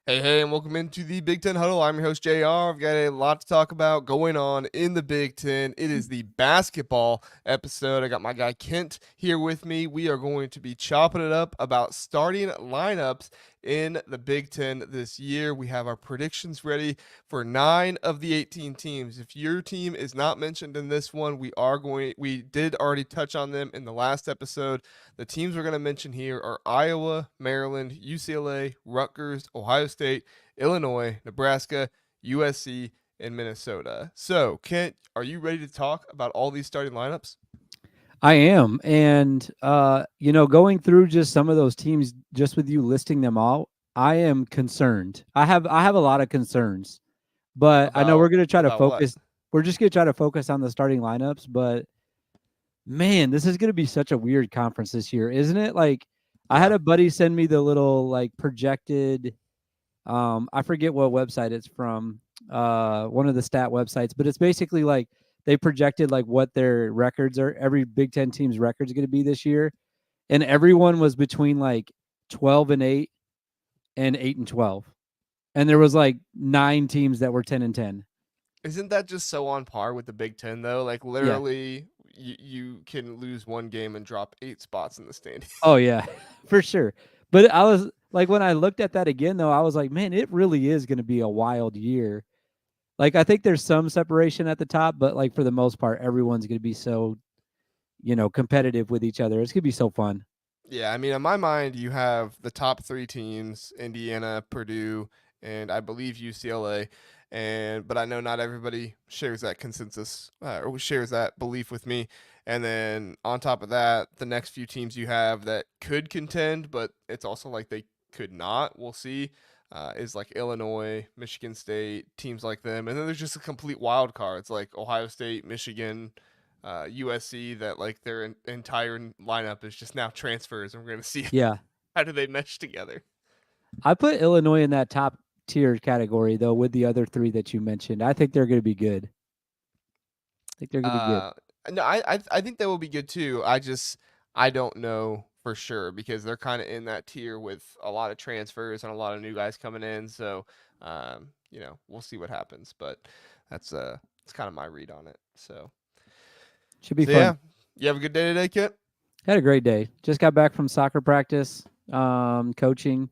Hey, and welcome into the Big Ten Huddle. I'm your host, JR. I've got a lot to talk about going on in the Big Ten. It is the basketball episode. I got my guy Kent here with me. We are going to be chopping it up about starting lineups in the Big Ten this year. We have our predictions ready for 9 of the 18 teams. If your team is not mentioned in this one, we did already touch on them in the last episode. The teams we're going to mention here are Iowa, Maryland, UCLA, Rutgers, Ohio State, Illinois, Nebraska, USC, and Minnesota. So, Kent, are you ready to talk about all these starting lineups? I am. And going through just some of those teams, just with you listing them all, I am concerned. I have a lot of concerns. But I know we're About gonna try to about what? focus we're just gonna try to focus on the starting lineups, but man, this is gonna be such a weird conference this year, isn't it? Like I had Yeah. a buddy send me the little like projected I forget what website it's from, one of the stat websites, but it's basically like they projected like what their records are, every Big Ten team's records going to be this year, and everyone was between like 12-8 and 8-12, and there was like 9 teams that were 10-10. Isn't that just so on par with the Big Ten though? Like Yeah. literally you can lose one game and drop 8 spots in the standings. Oh yeah, for sure. But I was like, when I looked at that again, though, I was like, man, it really is going to be a wild year. Like I think there's some separation at the top, but like for the most part, everyone's going to be so competitive with each other. It's gonna be so fun. Yeah, I mean, in my mind, you have the top 3 teams, Indiana, Purdue, and I believe UCLA. But I know not everybody shares that consensus or shares that belief with me. And then on top of that, the next few teams you have that could contend, but it's also like they could not. We'll see. Is like Illinois, Michigan State, teams like them, and then there's just a complete wild card. It's like Ohio State, Michigan, USC, that like their entire lineup is just now transfers, and we're going to see Yeah. how do they mesh together. I put Illinois in that top tier category though with the other 3 that you mentioned. I think they're gonna be good. I think they're gonna be good. Uh, no, I think they will be good too. I don't know for sure because they're kind of in that tier with a lot of transfers and a lot of new guys coming in. So, we'll see what happens. But it's kind of my read on it. So, Should be so yeah, fun. you have a good day today, Kit. Had a great day. Just got back from soccer practice, coaching.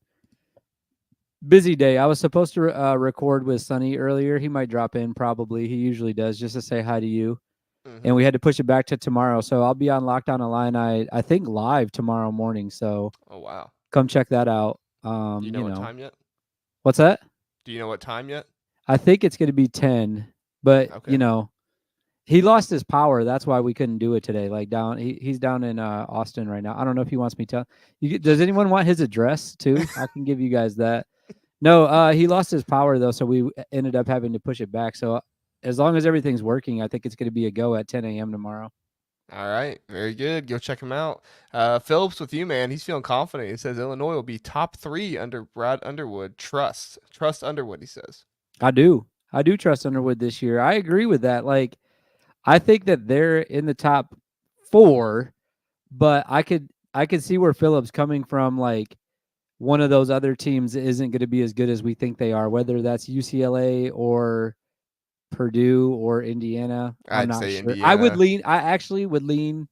Busy day. I was supposed to record with Sonny earlier. He might drop in probably. He usually does just to say hi to you. And Mm-hmm. we had to push it back to tomorrow. So I'll be on Lockdown Illini, I think live tomorrow morning. So Oh wow. come check that out. Do you know what time yet? What's that? Do you know what time yet? I think it's going to be 10, but Okay. he lost his power. That's why we couldn't do it today. Like he's down in Austin right now. I don't know if he wants me to. Does anyone want his address too? I can give you guys that. No, he lost his power though, so we ended up having to push it back. So as long as everything's working, I think it's going to be a go at 10 a.m. tomorrow. All right, very good. Go check him out. Phillips with you, man. He's feeling confident. He says Illinois will be top 3 under Brad Underwood. Trust Underwood. He says. I do trust Underwood this year. I agree with that. Like I think that they're in the top 4, but I could see where Phillips coming from. Like one of those other teams isn't going to be as good as we think they are, whether that's UCLA or Purdue or Indiana. I'm I'd not say sure. Indiana. I actually would lean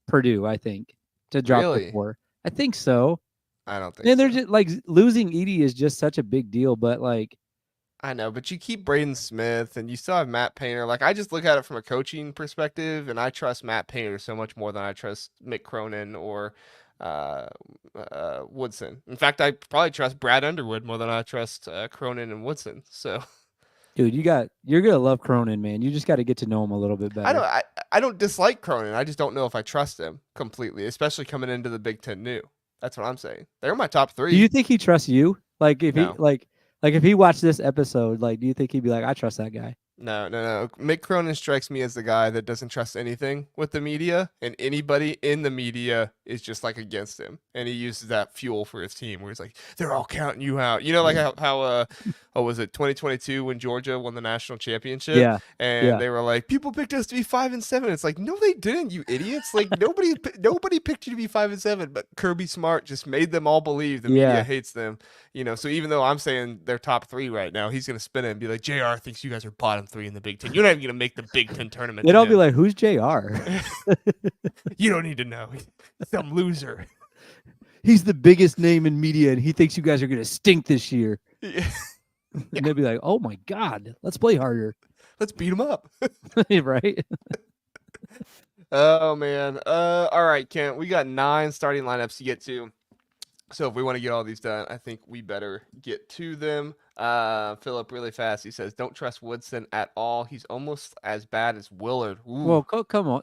Purdue, I think, to drop to Really? 4. I think so. I don't think And they're so. just like losing Edie is just such a big deal, but like, I know, but you keep Braden Smith, and you still have Matt Painter. Like I just look at it from a coaching perspective, and I trust Matt Painter so much more than I trust Mick Cronin or uh, Woodson. In fact, I probably trust Brad Underwood more than I trust Cronin and Woodson. So. dude, you're going to love Cronin, man. You just got to get to know him a little bit I don't better. I, I don't dislike Cronin. I just don't know if I trust him completely, especially coming into the Big Ten new. That's what I'm saying. They're my top Do you 3. think he trusts you? Like if he No. like if he watched this episode, like do you think he'd be like, I trust that guy? No. Mick Cronin strikes me as the guy that doesn't trust anything with the media, and anybody in the media is just like against him, and he uses that fuel for his team, where he's like, they're all counting you out. You know, like how what was it, 2022 when Georgia won the national championship, Yeah. and Yeah. they were like, people picked us to be 5-7. It's like, no, they didn't, you idiots. Like nobody picked you to be 5-7, but Kirby Smart just made them all believe the media Yeah. hates them. You know, so even though I'm saying they're top 3 right now, he's gonna spin it and be like, JR thinks you guys are bottom 3 in the Big Ten. You're not even gonna make the Big Ten tournament. They'd To all be him. like, "Who's JR?" You don't need to know. Some loser. He's the biggest name in media, and he thinks you guys are gonna stink this year. Yeah. And they'd be like, "Oh my god, let's play harder." Let's beat him up. Right? Oh man. All right, Kent. We got 9 starting lineups to get to. So if we want to get all these done, I think we better get to them. Philip, really fast. He says, "Don't trust Woodson at all. He's almost as bad as Willard." Ooh. Well, come on.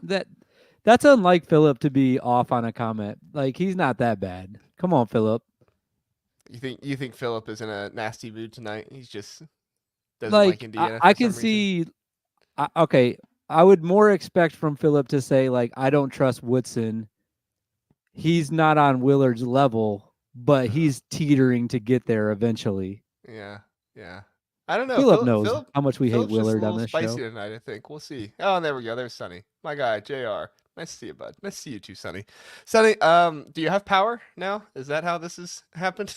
That's unlike Philip to be off on a comment. Like, he's not that bad. Come on, Philip. You think Philip is in a nasty mood tonight? He's just doesn't like Indiana. I for can some reason. see. Okay, I would more expect from Philip to say, like, I don't trust Woodson. He's not on Willard's level, but he's teetering to get there eventually. Yeah. I don't know. Philip knows how much we hate Philip's just Willard a on little this spicy show. tonight, I think. We'll see. Oh, and there we go. There's Sonny. My guy, JR. Nice to see you, bud. Nice to see you too, Sonny. Sonny, do you have power now? Is that how this has happened?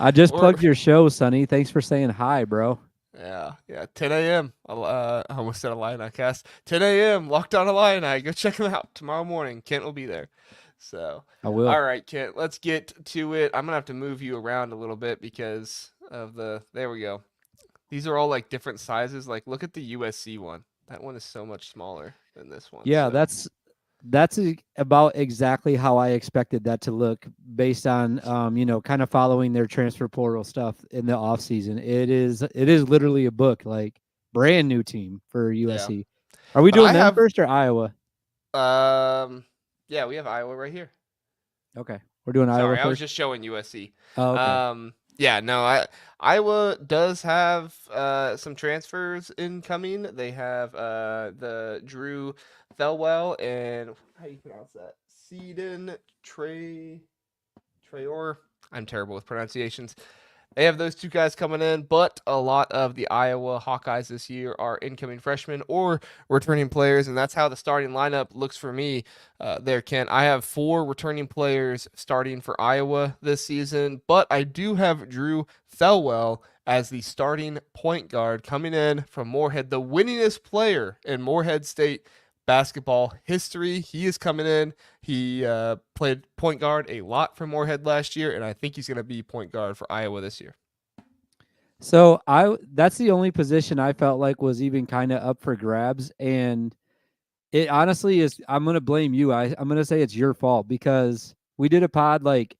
I just Or- plugged your show, Sonny. Thanks for saying hi, bro. Yeah. 10 a.m. I almost said Illini cast. 10 a.m. Locked on Illini. Go check them out tomorrow morning. Kent will be there. So, I will. all right, Kent, let's get to it. I'm going to have to move you around a little bit because of there we go. These are all like different sizes. Like, look at the USC one. That one is so much smaller than this one. Yeah, so. that's about exactly how I expected that to look based on kind of following their transfer portal stuff in the off season. It is literally a book, like brand new team for USC. Yeah. Are we But doing them first or Iowa? Yeah, we have Iowa right here. Okay, we're doing Iowa Sorry, first. I was just showing USC. Oh, okay. Yeah, no, Iowa does have some transfers incoming. They have the Drew Thelwell and how do you pronounce that? Seedon Trayor. I'm terrible with pronunciations. They have those 2 guys coming in, but a lot of the Iowa Hawkeyes this year are incoming freshmen or returning players, and that's how the starting lineup looks for me there, Kent. I have 4 returning players starting for Iowa this season, but I do have Drew Thelwell as the starting point guard coming in from Morehead, the winningest player in Morehead State basketball history. He is coming in. He played point guard a lot for Morehead last year, and I think he's going to be point guard for Iowa this year. So that's the only position I felt like was even kind of up for grabs, and it honestly is. I'm going to blame you. I'm going to say it's your fault because we did a pod like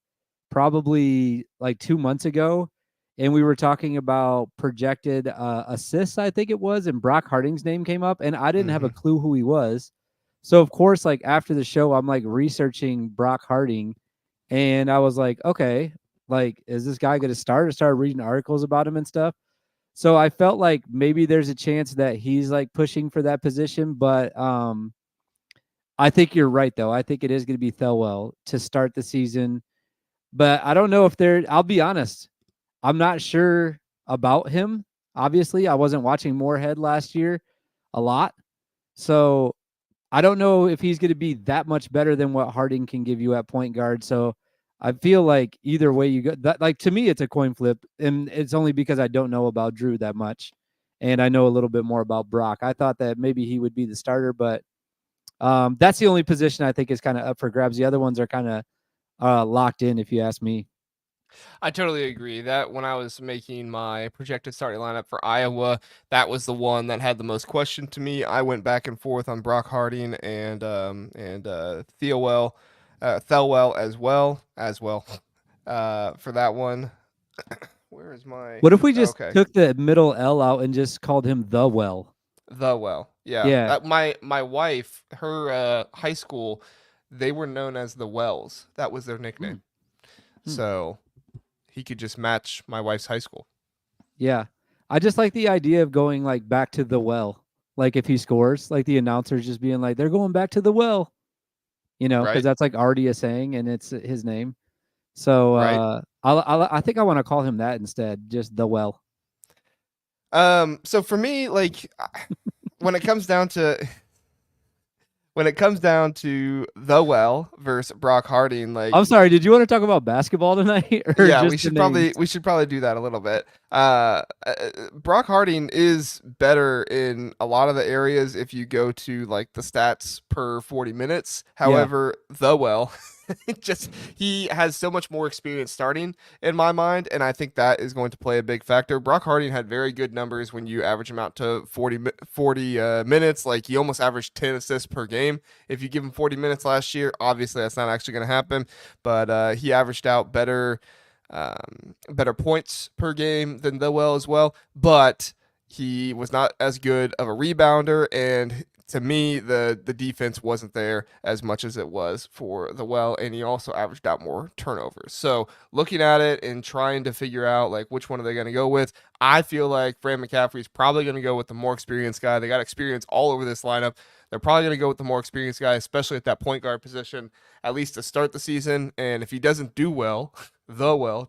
probably like 2 months ago, and we were talking about projected assists, I think it was, and Brock Harding's name came up, and I didn't have a clue who he was. So of course, like after the show, I'm like researching Brock Harding, and I was like, okay, like is this guy going to start? I started reading articles about him and stuff. So I felt like maybe there's a chance that he's like pushing for that position, but I think you're right though. I think it is going to be Thelwell to start the season, but I don't know if I'll be honest. I'm not sure about him. Obviously, I wasn't watching Morehead last year a lot. So I don't know if he's going to be that much better than what Harding can give you at point guard. So I feel like either way you go, that like to me, it's a coin flip. And it's only because I don't know about Drew that much. And I know a little bit more about Brock. I thought that maybe he would be the starter, but that's the only position I think is kind of up for grabs. The other ones are kind of locked in, if you ask me. I totally agree that when I was making my projected starting lineup for Iowa, that was the one that had the most question to me. I went back and forth on Brock Harding and Thelwell as well for that one. Where is my? What if we just took the middle L out and just called him the Well? Yeah. Yeah. My wife, her high school, they were known as the Wells. That was their nickname. So he could just match my wife's high school. Yeah. I just like the idea of going like back to the well. Like if he scores, like the announcers just being like, they're going back to the well. because Right. that's like already a saying and it's his name. So Right. I think I want to call him that instead, just the well. So for me, like when it comes down to the well versus Brock Harding, I'm like sorry. Did you want to talk about basketball tonight or yeah, just the names? we should probably do that a little bit. Brock Harding is better in a lot of the areas if you go to like the stats per 40 minutes. Yeah. However, the well, just he has so much more experience starting in my mind, and I think that is going to play a big factor. Brock Harding had very good numbers when you average him out to 40 minutes. Like he almost averaged 10 assists per game. If you give him 40 minutes last year, obviously that's not actually going to happen, but he averaged out better points per game than the well as well, but he was not as good of a rebounder, and to me the defense wasn't there as much as it was for the well, and he also averaged out more turnovers. So looking at it and trying to figure out like which one are they going to go with, I feel like Fran McCaffrey's probably going to go with the more experienced guy. They got experience all over this lineup. They're probably going to go with the more experienced guy, especially at that point guard position, at least to start the season. And if he doesn't do well,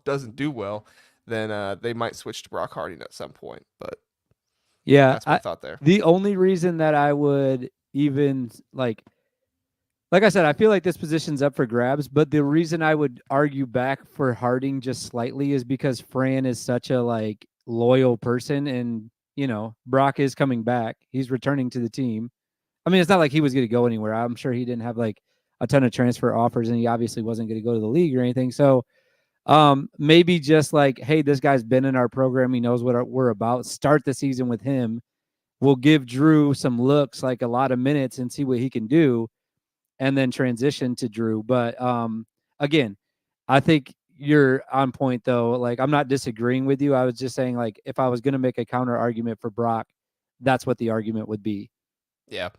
doesn't do well, then they might switch to Brock Harding at some point. But Yeah. that's my thought there. The only reason that I would even like I said, I feel like this position's up for grabs, but the reason I would argue back for Harding just slightly is because Fran is such a like loyal person, and Brock is coming back. He's returning to the team. I mean, it's not like he was going to go anywhere. I'm sure he didn't have like a ton of transfer offers, and he obviously wasn't going to go to the league or anything. So maybe just like, hey, this guy's been in our program. He knows what we're about. Start the season with him. We'll give Drew some looks, like a lot of minutes, and see what he can do, and then transition to Drew. But again, I think you're on point though. Like, I'm not disagreeing with you. I was just saying, like, if I was going to make a counter argument for Brock, that's what the argument would be. Yeah,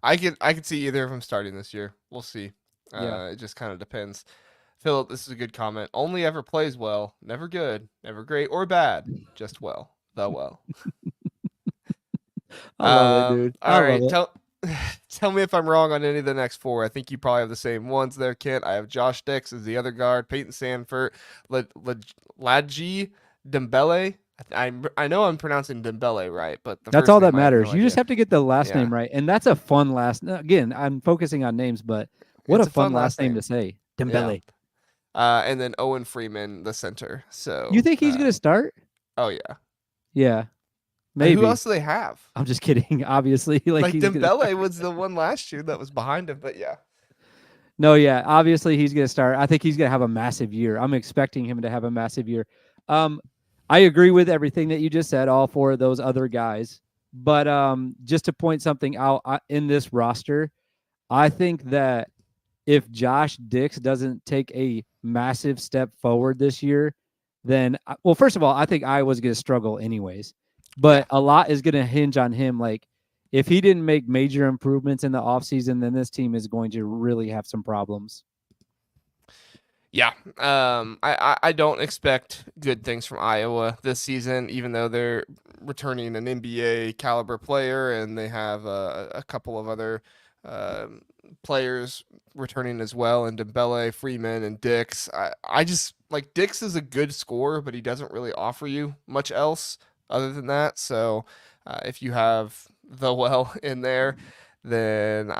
I could see either of them starting this year. We'll see. Yeah. It just kind of depends. Philip, this is a good comment. Only ever plays well, never good, never great or bad, just well. The well. I love it, dude. I All love right. it. Tell me if I'm wrong on any of the next four. I think you probably have the same ones there, Kent. I have Josh Dix as the other guard, Peyton Sanford, Ladji Dembele. I know I'm pronouncing Dembele right, but the That's first all that name I have no matters. You just idea. have to get the last Yeah, name right, and that's a fun last. Again, I'm focusing on names, but what it's a a fun fun last last name to name. say, Yeah. Dembele. And then Owen Freeman, the center. You So, think he's gonna start? oh yeah. Yeah, Who maybe. else do they have? I'm just kidding. Obviously, like Like he's gonna Dembele start. was the one last year that was behind him, but yeah. No, yeah, obviously he's gonna start. I think he's gonna have a massive year. I'm expecting him to have a massive year. Um, I agree with everything that you just said. All four of those other guys, but just to point something out in this roster, I think that if Josh Dix doesn't take a massive step forward this year, then, well, first of all, I think Iowa's going to struggle anyways. Yeah. But a lot is going to hinge on him. Like, if he didn't make major improvements in the offseason, then this team is going to really have some problems. Yeah. I don't expect good things from Iowa this season, even though they're returning an NBA caliber player and they have a couple of other players returning as well, and Dembele, Freeman, and Dix. I just like Dix is a good scorer, but he doesn't really offer you much else other than that. So if you have the well in there, then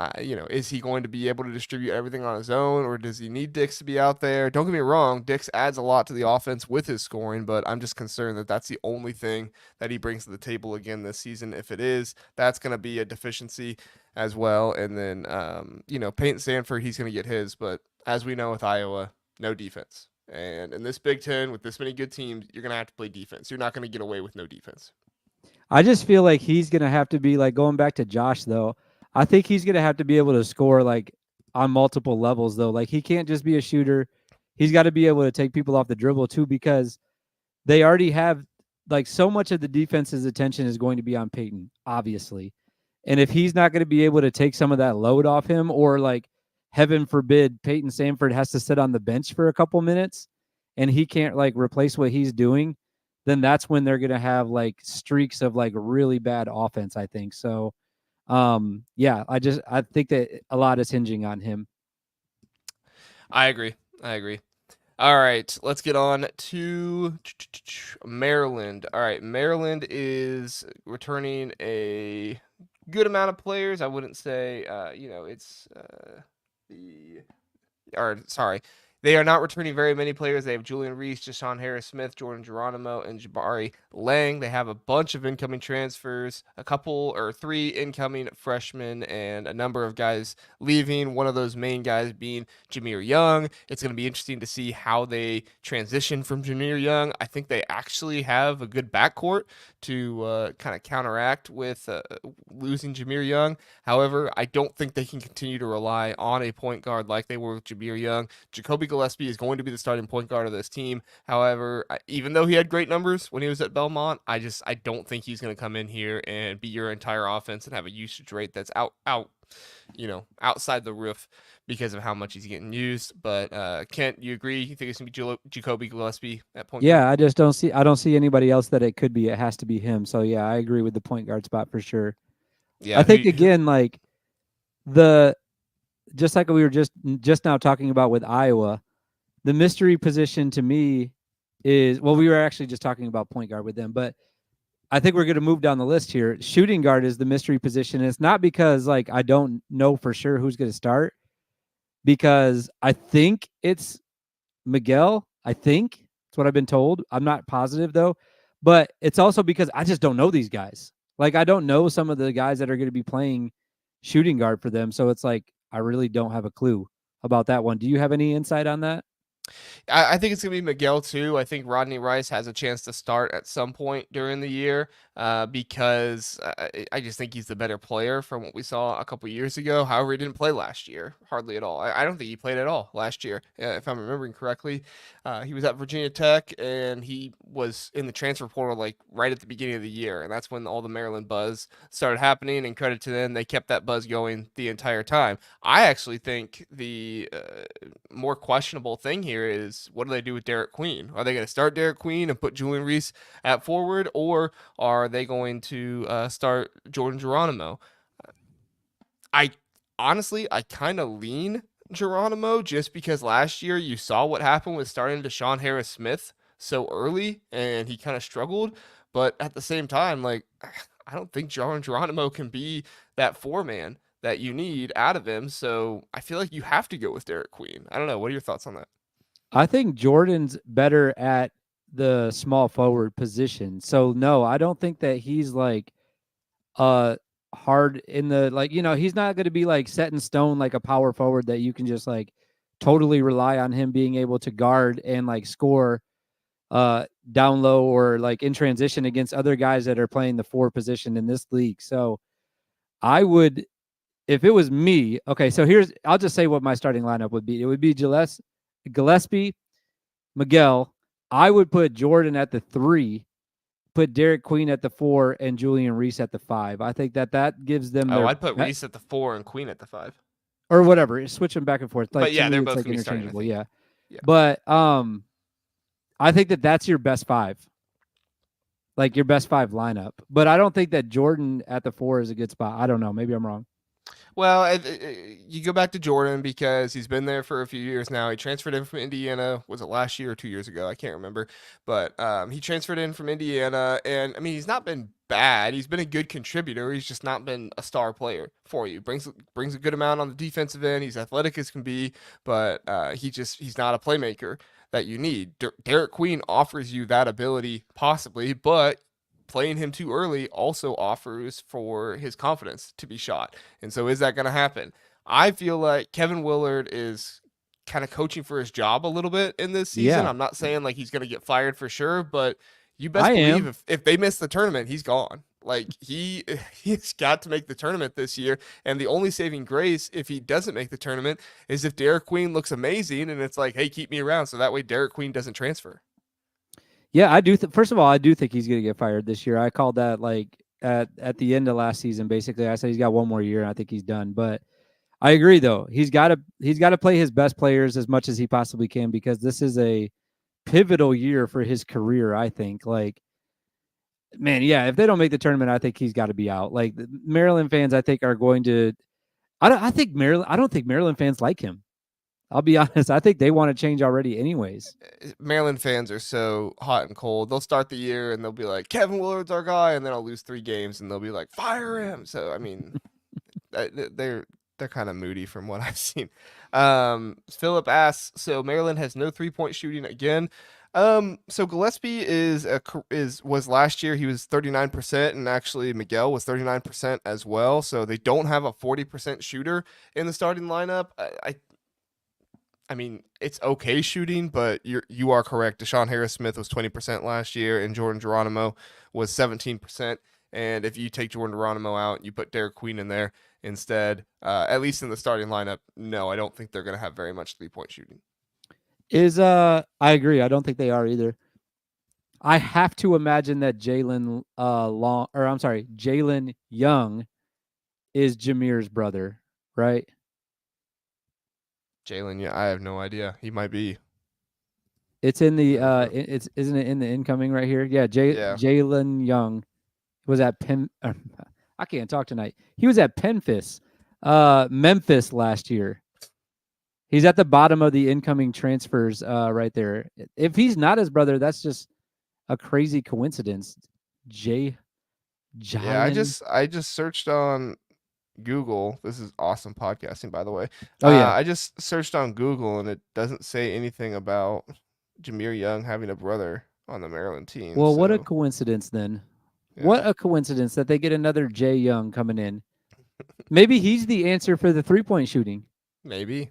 is he going to be able to distribute everything on his own, or does he need Dix to be out there? Don't get me wrong, Dix adds a lot to the offense with his scoring, but I'm just concerned that that's the only thing that he brings to the table again this season. If it is, that's going to be a deficiency as well. And then Peyton Sanford, he's going to get his, but as we know with Iowa, no defense. And in this Big Ten with this many good teams, you're going to have to play defense. You're not going to get away with no defense. I just feel like he's going to have to be like, going back to Josh, though, I think he's going to have to be able to score like on multiple levels, though. Like, he can't just be a shooter. He's got to be able to take people off the dribble, too, because they already have like so much of the defense's attention is going to be on Peyton, obviously. And if he's not going to be able to take some of that load off him, or like, heaven forbid, Peyton Sanford has to sit on the bench for a couple minutes and he can't like replace what he's doing, then that's when they're going to have like streaks of like really bad offense, I think. So, yeah, I think that a lot is hinging on him. I agree. I agree. All right, let's get on to Maryland. All right, Maryland is returning a good amount of players. I wouldn't say, it's the or sorry, they are not returning very many players. They have Julian Reese, Jashawn Harris-Smith, Jordan Geronimo, and Jabari Lang. They have a bunch of incoming transfers, a couple or three incoming freshmen, and a number of guys leaving. One of those main guys being Jameer Young. It's going to be interesting to see how they transition from Jameer Young. I think they actually have a good backcourt to kind of counteract with losing Jameer Young. However, I don't think they can continue to rely on a point guard like they were with Jameer Young. Jacoby Gillespie is going to be the starting point guard of this team. However, even though he had great numbers when he was at Belmont, I don't think he's going to come in here and be your entire offense and have a usage rate that's outside the roof because of how much he's getting used. But Kent, you agree? You think it's going to be Jacoby Gillespie at point guard? Yeah, I don't see anybody else that it could be. It has to be him. So yeah, I agree with the point guard spot for sure. Yeah, I think again, like just like we were just now talking about with Iowa, the mystery position to me is, well, we were actually just talking about point guard with them, but I think we're going to move down the list here. Shooting guard is the mystery position. And it's not because like I don't know for sure who's going to start, because I think it's Miguel. I think that's what I've been told. I'm not positive though, but it's also because I just don't know these guys. Like I don't know some of the guys that are going to be playing shooting guard for them. So it's like I really don't have a clue about that one. Do you have any insight on that? I think it's going to be Miguel too. I think Rodney Rice has a chance to start at some point during the year because I just think he's the better player from what we saw a couple years ago. However, he didn't play last year, hardly at all. I don't think he played at all last year, if I'm remembering correctly. He was at Virginia Tech, and he was in the transfer portal like right at the beginning of the year, and that's when all the Maryland buzz started happening, and credit to them, they kept that buzz going the entire time. I actually think the more questionable thing here is what do they do with Derek Queen? Are they going to start Derek Queen and put Julian Reese at forward, or are they going to start Jordan Geronimo? I honestly, I kind of lean Geronimo just because last year you saw what happened with starting Deshaun Harris-Smith so early, and he kind of struggled. But at the same time, like I don't think Jordan Geronimo can be that four man that you need out of him. So I feel like you have to go with Derek Queen. I don't know. What are your thoughts on that? I think Jordan's better at the small forward position. So no, I don't think that he's like hard in the, like, he's not going to be like set in stone like a power forward that you can just like totally rely on him being able to guard and like score down low or like in transition against other guys that are playing the four position in this league. So I would, if it was me, okay, so I'll just say what my starting lineup would be. It would be Gillespie, Miguel. I would put Jordan at the 3, put Derek Queen at the 4, and Julian Reese at the 5. I think that gives them Oh, their I'd put Reese at the 4 and Queen at the 5. or whatever. Switch them back and forth. Like But yeah, to me, they're it's both like gonna be starting, I interchangeable. think. Yeah, Yeah. but I think that's your best 5, like your best 5 lineup. But I don't think that Jordan at the 4 is a good spot. I don't know. Maybe I'm wrong. Well, you go back to Jordan because he's been there for a few years now. He transferred in from Indiana. Was it last year or 2 years ago? I can't remember. But he transferred in from Indiana, and I mean, he's not been bad. He's been a good contributor. He's just not been a star player for you. Brings a good amount on the defensive end. He's athletic as can be, but he's not a playmaker that you need. Derek Queen offers you that ability possibly, but playing him too early also offers for his confidence to be shot. And so is that going to happen? I feel like Kevin Willard is kind of coaching for his job a little bit in this season. Yeah, I'm not saying like he's going to get fired for sure, but you best I believe am. if they miss the tournament, he's gone. Like he's got to make the tournament this year, and the only saving grace if he doesn't make the tournament is if Derek Queen looks amazing, and it's like, hey, keep me around, so that way Derek Queen doesn't transfer. Yeah, I do. First of all, I do think he's going to get fired this year. I called that like at the end of last season. Basically, I said he's got one more year, and I think he's done. But I agree, though. He's got to play his best players as much as he possibly can, because this is a pivotal year for his career. I think, like, man, yeah. If they don't make the tournament, I think he's got to be out. Like Maryland fans, I think are going to. I don't think Maryland fans like him. I'll be honest. I think they want to change already, anyways. Maryland fans are so hot and cold. They'll start the year and they'll be like, Kevin Willard's our guy, and then I'll lose 3 games and they'll be like, fire him. So I mean, they're kind of moody from what I've seen. Philip asks, so Maryland has no 3-point shooting again. So Gillespie was last year, he was 39%, and actually Miguel was 39% as well. So they don't have a 40% shooter in the starting lineup. I mean, it's okay shooting, but you are correct. Deshaun Harris-Smith was 20% last year, and Jordan Geronimo was 17%. And if you take Jordan Geronimo out and you put Derek Queen in there instead, at least in the starting lineup, no, I don't think they're going to have very much 3-point shooting. I agree. I don't think they are either. I have to imagine that Jalen Young is Jameer's brother, right? Jalen, yeah, I have no idea. He might be. It's in the isn't it in the incoming right here? Yeah, Yeah. Jalen Young was at I can't talk tonight. He was at Memphis last year. He's at the bottom of the incoming transfers right there. If he's not his brother, that's just a crazy coincidence. Yeah, I just searched on Google. This is awesome podcasting, by the way. Oh yeah. I just searched on Google and it doesn't say anything about Jameer Young having a brother on the Maryland team. Well, what a coincidence then. Yeah. What a coincidence that they get another Jay Young coming in. Maybe he's the answer for the 3-point shooting. Maybe.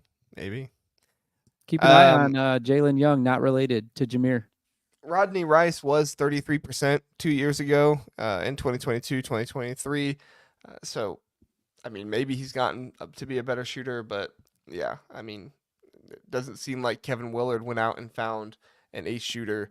Keep an eye on Jalen Young, not related to Jameer. Rodney Rice was 33% 2 years ago in 2022, 2023. So, I mean, maybe he's gotten up to be a better shooter, but yeah, I mean, it doesn't seem like Kevin Willard went out and found an ace shooter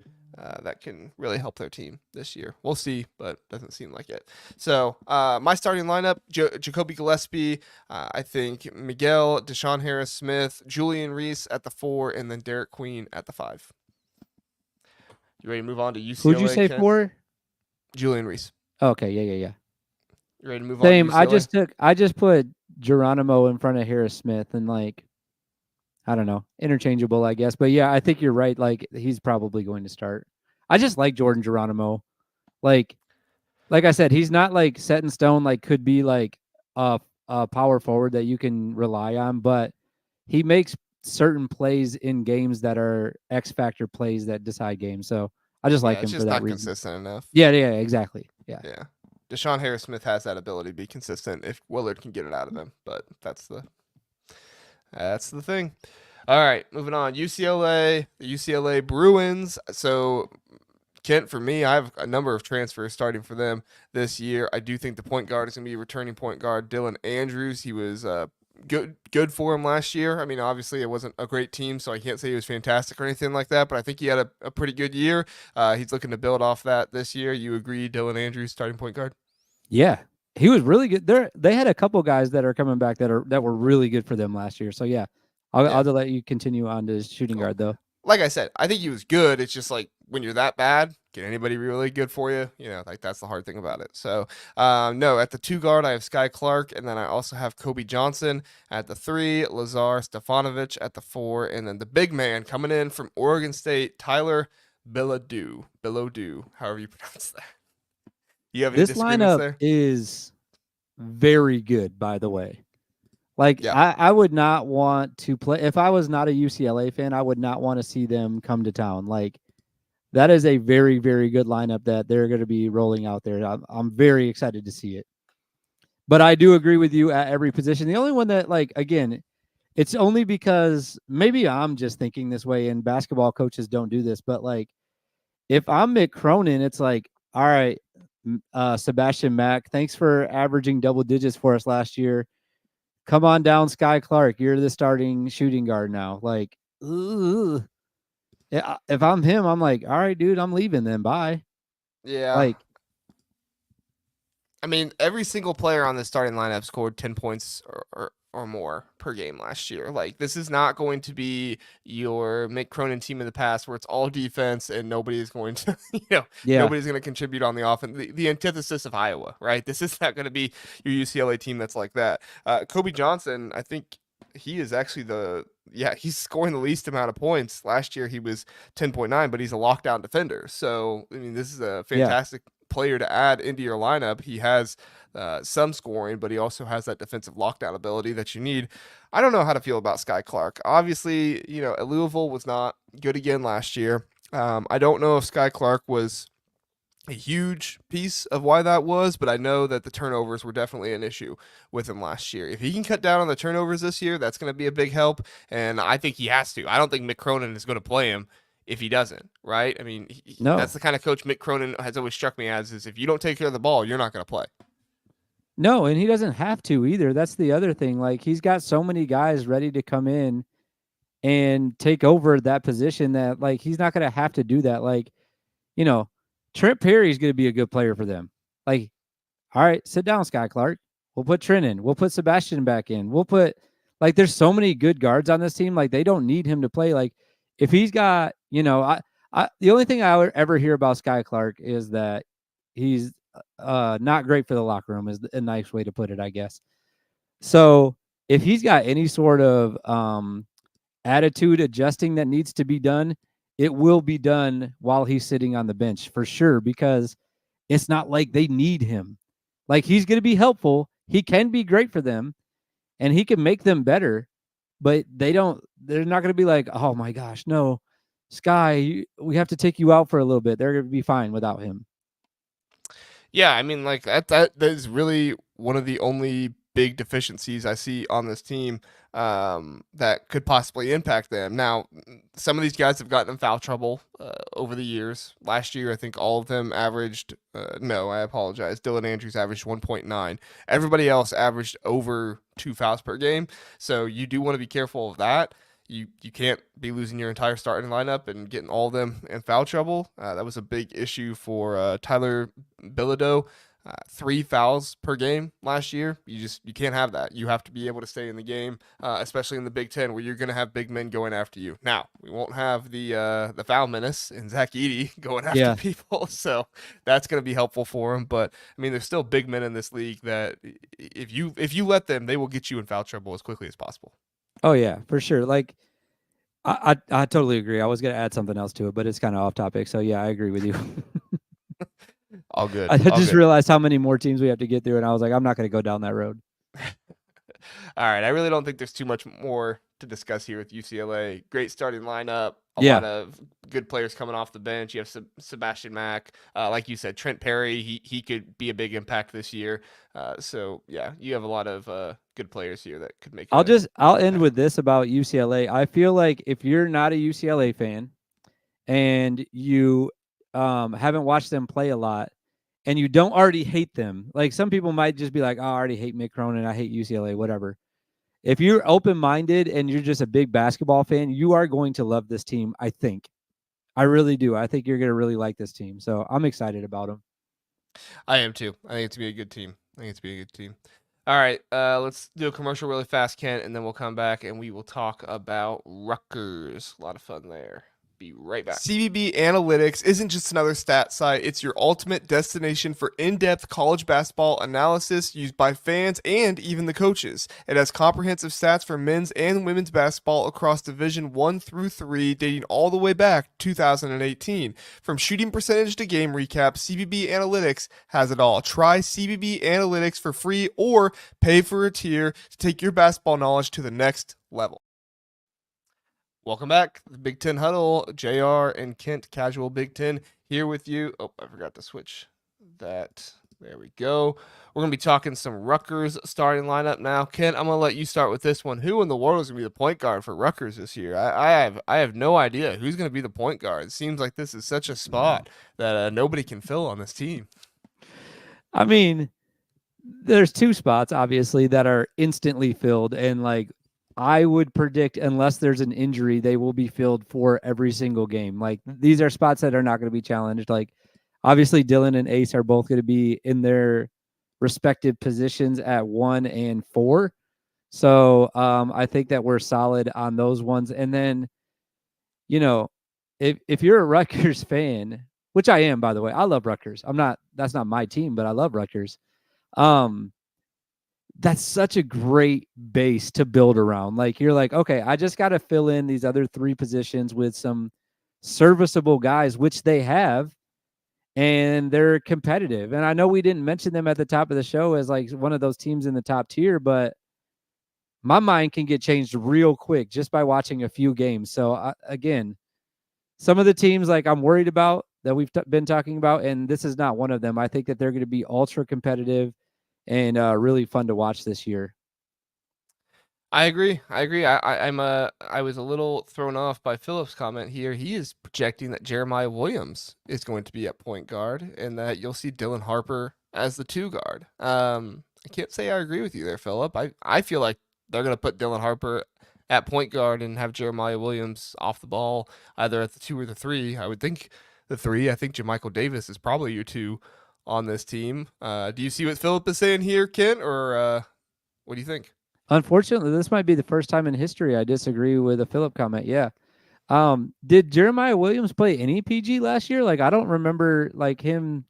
that can really help their team this year. We'll see, but doesn't seem like it. So my starting lineup, Jacoby Gillespie, I think Miguel, Deshaun Harris-Smith, Julian Reese at the 4, and then Derek Queen at the 5. You ready to move on to UCLA? Who'd you say 4? Julian Reese. Okay, yeah. You ready to move Same. on to UCLA? I just put Geronimo in front of Harris-Smith and I don't know, interchangeable, I guess. But yeah, I think you're right. He's probably going to start. I just like Jordan Geronimo. Like I said, he's not set in stone. Could be a power forward that you can rely on, but he makes certain plays in games that are X factor plays that decide games. So I just like him for that reason. It's just not consistent enough. Yeah, exactly. Yeah. Deshaun Harris-Smith has that ability to be consistent if Willard can get it out of him, but that's the thing. All right, moving on. UCLA, the UCLA Bruins. So, Kent, for me, I have a number of transfers starting for them this year. I do think the point guard is going to be a returning point guard, Dylan Andrews. He was good for him last year. I mean, obviously, it wasn't a great team, so I can't say he was fantastic or anything like that, but I think he had a pretty good year. He's looking to build off that this year. You agree, Dylan Andrews, starting point guard? Yeah. He was really good. They had a couple guys that are coming back that were really good for them last year. So yeah, I'll let you continue on to shooting guard though. Like I said, I think he was good. It's just when you're that bad, can anybody be really good for you? That's the hard thing about it. So no, at the 2 guard I have Sky Clark, and then I also have Kobe Johnson at the 3, Lazar Stefanovic at the 4, and then the big man coming in from Oregon State, Tyler Bilodeau, however you pronounce that. You have any disagreements there? This lineup is very good, by the way. I would not want to play if I was not a UCLA fan. I would not want to see them come to town. That is a very, very good lineup that they're going to be rolling out there. I'm very excited to see it. But I do agree with you at every position. The only one that again, it's only because maybe I'm just thinking this way, and basketball coaches don't do this. But if I'm Mick Cronin, it's all right. Sebastian Mack, thanks for averaging double digits for us last year. Come on down, Sky Clark. You're the starting shooting guard now. If I'm him, I'm all right, dude, I'm leaving then. Bye. Yeah. I mean, every single player on the starting lineup scored 10 points or more per game last year. This is not going to be your Mick Cronin team in the past where it's all defense and nobody is going to, nobody's going to contribute on the offense. The antithesis of Iowa, right? This is not going to be your UCLA team that's like that. Kobe Johnson, I think he is actually the yeah, he's scoring the least amount of points. Last year he was 10.9, but he's a lockdown defender. So I mean, this is a Yeah. fantastic player to add into your lineup. He has some scoring, but he also has that defensive lockdown ability that you need. I don't know how to feel about Sky Clark. Obviously, at Louisville was not good again last year. I don't know if Sky Clark was a huge piece of why that was, but I know that the turnovers were definitely an issue with him last year. If he can cut down on the turnovers this year, that's going to be a big help, and I think he has to. I don't think Mick Cronin is going to play him if he doesn't, right? I mean, that's No. the kind of coach Mick Cronin has always struck me as, is if you don't take care of the ball, you're not going to play. No, and he doesn't have to either. That's the other thing. Like, he's got so many guys ready to come in and take over that position that, like, he's not going to have to do that. Like, Trent Perry's going to be a good player for them. Like, all right, sit down, Sky Clark. We'll put Trent in. We'll put Sebastian back in. We'll put, like, there's so many good guards on this team. Like, they don't need him to play. Like, if he's got, the only thing I would ever hear about Sky Clark is that he's not great for the locker room, is a nice way to put it, I guess. So if he's got any sort of attitude adjusting that needs to be done, it will be done while he's sitting on the bench for sure, because it's not like they need him. Like, he's going to be helpful. He can be great for them and he can make them better, but they're not going to be like, oh my gosh, no, Sky, we have to take you out for a little bit. They're going to be fine without him. Yeah, I mean, like that is really one of the only big deficiencies I see on this team that could possibly impact them. Now, some of these guys have gotten in foul trouble over the years. Last year, I think all of them averaged. No, I apologize. Dylan Andrews averaged 1.9. Everybody else averaged over 2 fouls per game. So you do want to be careful of that. You can't be losing your entire starting lineup and getting all of them in foul trouble. That was a big issue for Tyler Bilodeau. 3 fouls per game last year. You can't have that. You have to be able to stay in the game, especially in the Big Ten, where you're going to have big men going after you. Now, we won't have the foul menace in Zach Edey going after people, so that's going to be helpful for him. But I mean, there's still big men in this league that if you let them, they will get you in foul trouble as quickly as possible. Oh yeah, for sure. Like, I totally agree. I was going to add something else to it, but it's kind of off topic. So yeah, I agree with you. All good. I just realized how many more teams we have to get through, and I was like, I'm not going to go down that road. All right. I really don't think there's too much more to discuss here with UCLA. Great starting lineup. A lot of good players coming off the bench. You have Sebastian Mack. Like you said, Trent Perry, he could be a big impact this year. So, yeah, you have a lot of good players here that could make it. I'll end with this about UCLA. I feel like if you're not a UCLA fan and you haven't watched them play a lot, and you don't already hate them, like some people might just be like, oh, I already hate Mick Cronin, I hate UCLA, whatever. If you're open-minded and you're just a big basketball fan, you are going to love this team, I think. I really do. I think you're going to really like this team. So I'm excited about them. I am too. I think it's going to be a good team. All right, let's do a commercial really fast, Kent, and then we'll come back and we will talk about Rutgers. A lot of fun there. Be right back. CBB Analytics isn't just another stat site. It's your ultimate destination for in-depth college basketball analysis used by fans and even the coaches. It has comprehensive stats for men's and women's basketball across Division 1 through 3, dating all the way back to 2018. From shooting percentage to game recap, CBB Analytics has it all. Try CBB Analytics for free or pay for a tier to take your basketball knowledge to the next level. Welcome back. The Big Ten Huddle, JR and Kent, Casual Big Ten, here with you. Oh, I forgot to switch that. There we go. We're going to be talking some Rutgers starting lineup now. Kent, I'm going to let you start with this one. Who in the world is going to be the point guard for Rutgers this year? I have no idea who's going to be the point guard. It seems like this is such a spot that nobody can fill on this team. I mean, there's 2 spots, obviously, that are instantly filled, and like, I would predict, unless there's an injury, they will be filled for every single game. Like, these are spots that are not going to be challenged. Like, obviously, Dylan and Ace are both going to be in their respective positions at 1 and 4. So I think that we're solid on those ones. And then, if you're a Rutgers fan, which I am, by the way, I love Rutgers. That's not my team, but I love Rutgers. that's such a great base to build around. Like you're like, okay, I just got to fill in these other 3 positions with some serviceable guys, which they have, and they're competitive. And I know we didn't mention them at the top of the show as like one of those teams in the top tier, but my mind can get changed real quick just by watching a few games. So again, some of the teams like I'm worried about that we've been talking about, and this is not one of them. I think that they're going to be ultra competitive and really fun to watch this year. I agree. I was a little thrown off by Philip's comment here. He is projecting that Jeremiah Williams is going to be at point guard and that you'll see Dylan Harper as the 2 guard. I can't say I agree with you there, Philip. I feel like they're going to put Dylan Harper at point guard and have Jeremiah Williams off the ball either at the 2 or the 3. I would think the 3. I think JaMychal Davis is probably your 2 on this team. Do you see what Philip is saying here, Kent, or what do you think? Unfortunately, this might be the first time in history I disagree with a Philip comment. Yeah. Did Jeremiah Williams play any PG last year? Like, I don't remember like him.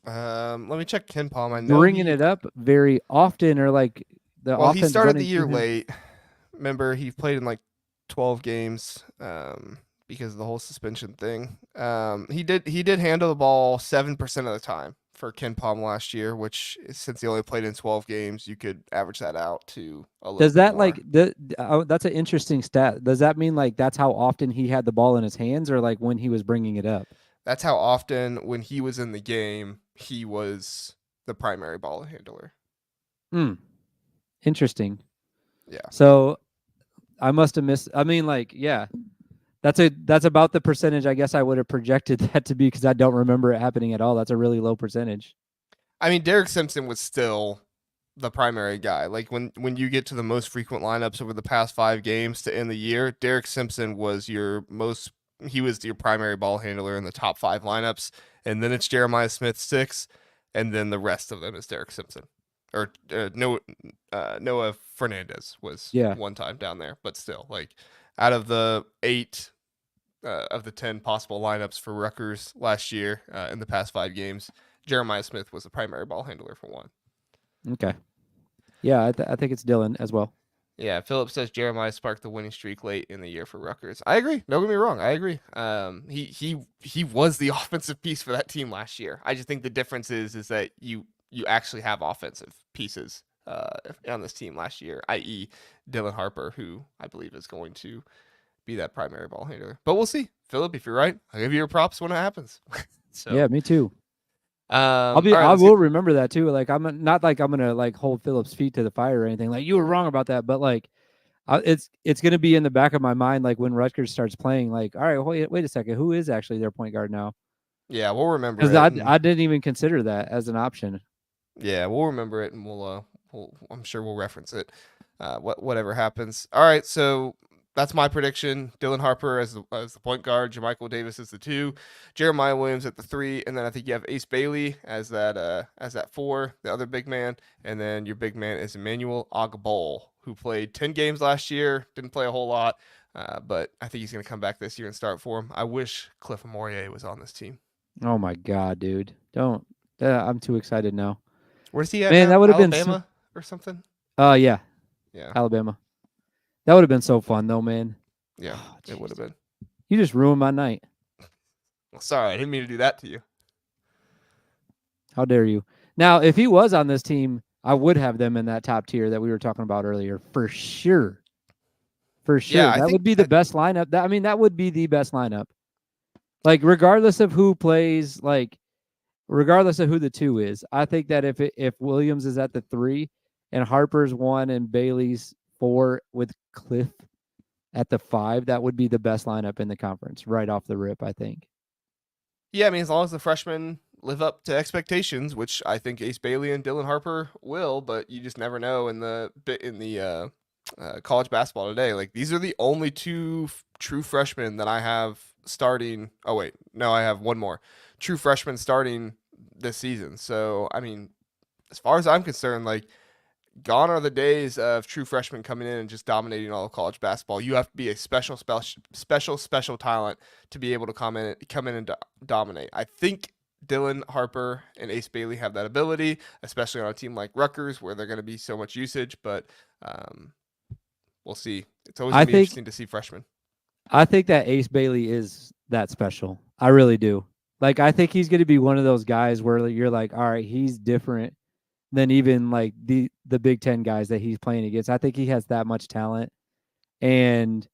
Let me check KenPom. I know bringing it up very often, or like the well, offense he started the running year through him. late. Remember, he played in like 12 games because of the whole suspension thing. He did handle the ball 7% of the time for KenPom last year, which since he only played in 12 games, you could average that out to a little Does bit that more. like that's an interesting stat. Does that mean like that's how often he had the ball in his hands, or like when he was bringing it up? That's how often when he was in the game, he was the primary ball handler. Interesting. Yeah. So I must have missed. I mean, like, yeah, that's about the percentage I guess I would have projected that to be, because I don't remember it happening at all. That's a really low percentage. I mean, Derek Simpson was still the primary guy. Like when you get to the most frequent lineups over the past 5 games to end the year, Derek Simpson was he was your primary ball handler in the top 5 lineups, and then it's Jeremiah Smith 6, and then the rest of them is Derek Simpson. Or Noah Fernandez was one time down there, but still, like out of the 8 of the 10 possible lineups for Rutgers last year in the past 5 games, Jeremiah Smith was the primary ball handler for 1. Okay. Yeah, I think it's Dylan as well. Yeah, Philip says Jeremiah sparked the winning streak late in the year for Rutgers. I agree. Don't get me wrong. I agree. He was the offensive piece for that team last year. I just think the difference is that you actually have offensive pieces on this team last year, i.e. Dylan Harper, who I believe is going to be that primary ball handler. But we'll see. Philip, if you're right, I'll give you your props when it happens. So yeah, me too. I right, will remember that too. Like I'm not like I'm gonna like hold Philip's feet to the fire or anything. Like you were wrong about that, but like it's gonna be in the back of my mind. Like when Rutgers starts playing, like all right, wait a second, who is actually their point guard now? Yeah, we'll remember it. Because I didn't even consider that as an option. Yeah, we'll remember it, and I'm sure we'll reference it. Whatever happens. All right, so that's my prediction. Dylan Harper as the point guard, JaMychal Davis as the 2, Jeremiah Williams at the 3, and then I think you have Ace Bailey as that 4, the other big man, and then your big man is Emmanuel Ogbol, who played 10 games last year, didn't play a whole lot, but I think he's going to come back this year and start for him. I wish Cliff Amorier was on this team. Oh my god, dude! Don't. I'm too excited now. Where's he at Man, now? that would have Alabama or something? Yeah. Yeah. Alabama. That would have been so fun though, man. Yeah, it would have been. You just ruined my night. Well, sorry, I didn't mean to do that to you. How dare you? Now, if he was on this team, I would have them in that top tier that we were talking about earlier, for sure. For sure. Yeah, that would be the best lineup. That would be the best lineup. Like, regardless of who plays, like, regardless of who the 2 is, I think that if Williams is at the 3 and Harper's 1 and Bailey's 4 with Cliff at the 5, that would be the best lineup in the conference right off the rip, I think. Yeah, I mean, as long as the freshmen live up to expectations, which I think Ace Bailey and Dylan Harper will, but you just never know in the college basketball today. Like, these are the only 2 true freshmen that I have starting. Oh wait, no, I have one more true freshman starting this season. So I mean, as far as I'm concerned, like, gone are the days of true freshmen coming in and just dominating all of college basketball. You have to be a special talent to be able to come in and dominate. I think Dylan Harper and Ace Bailey have that ability, especially on a team like Rutgers where they're going to be so much usage. But we'll see. It's always I going to be think interesting to see freshmen. I think that Ace Bailey is that special. I really do. Like, I think he's going to be one of those guys where you're like, all right, he's different than even like the Big Ten guys that he's playing against. I think he has that much talent, and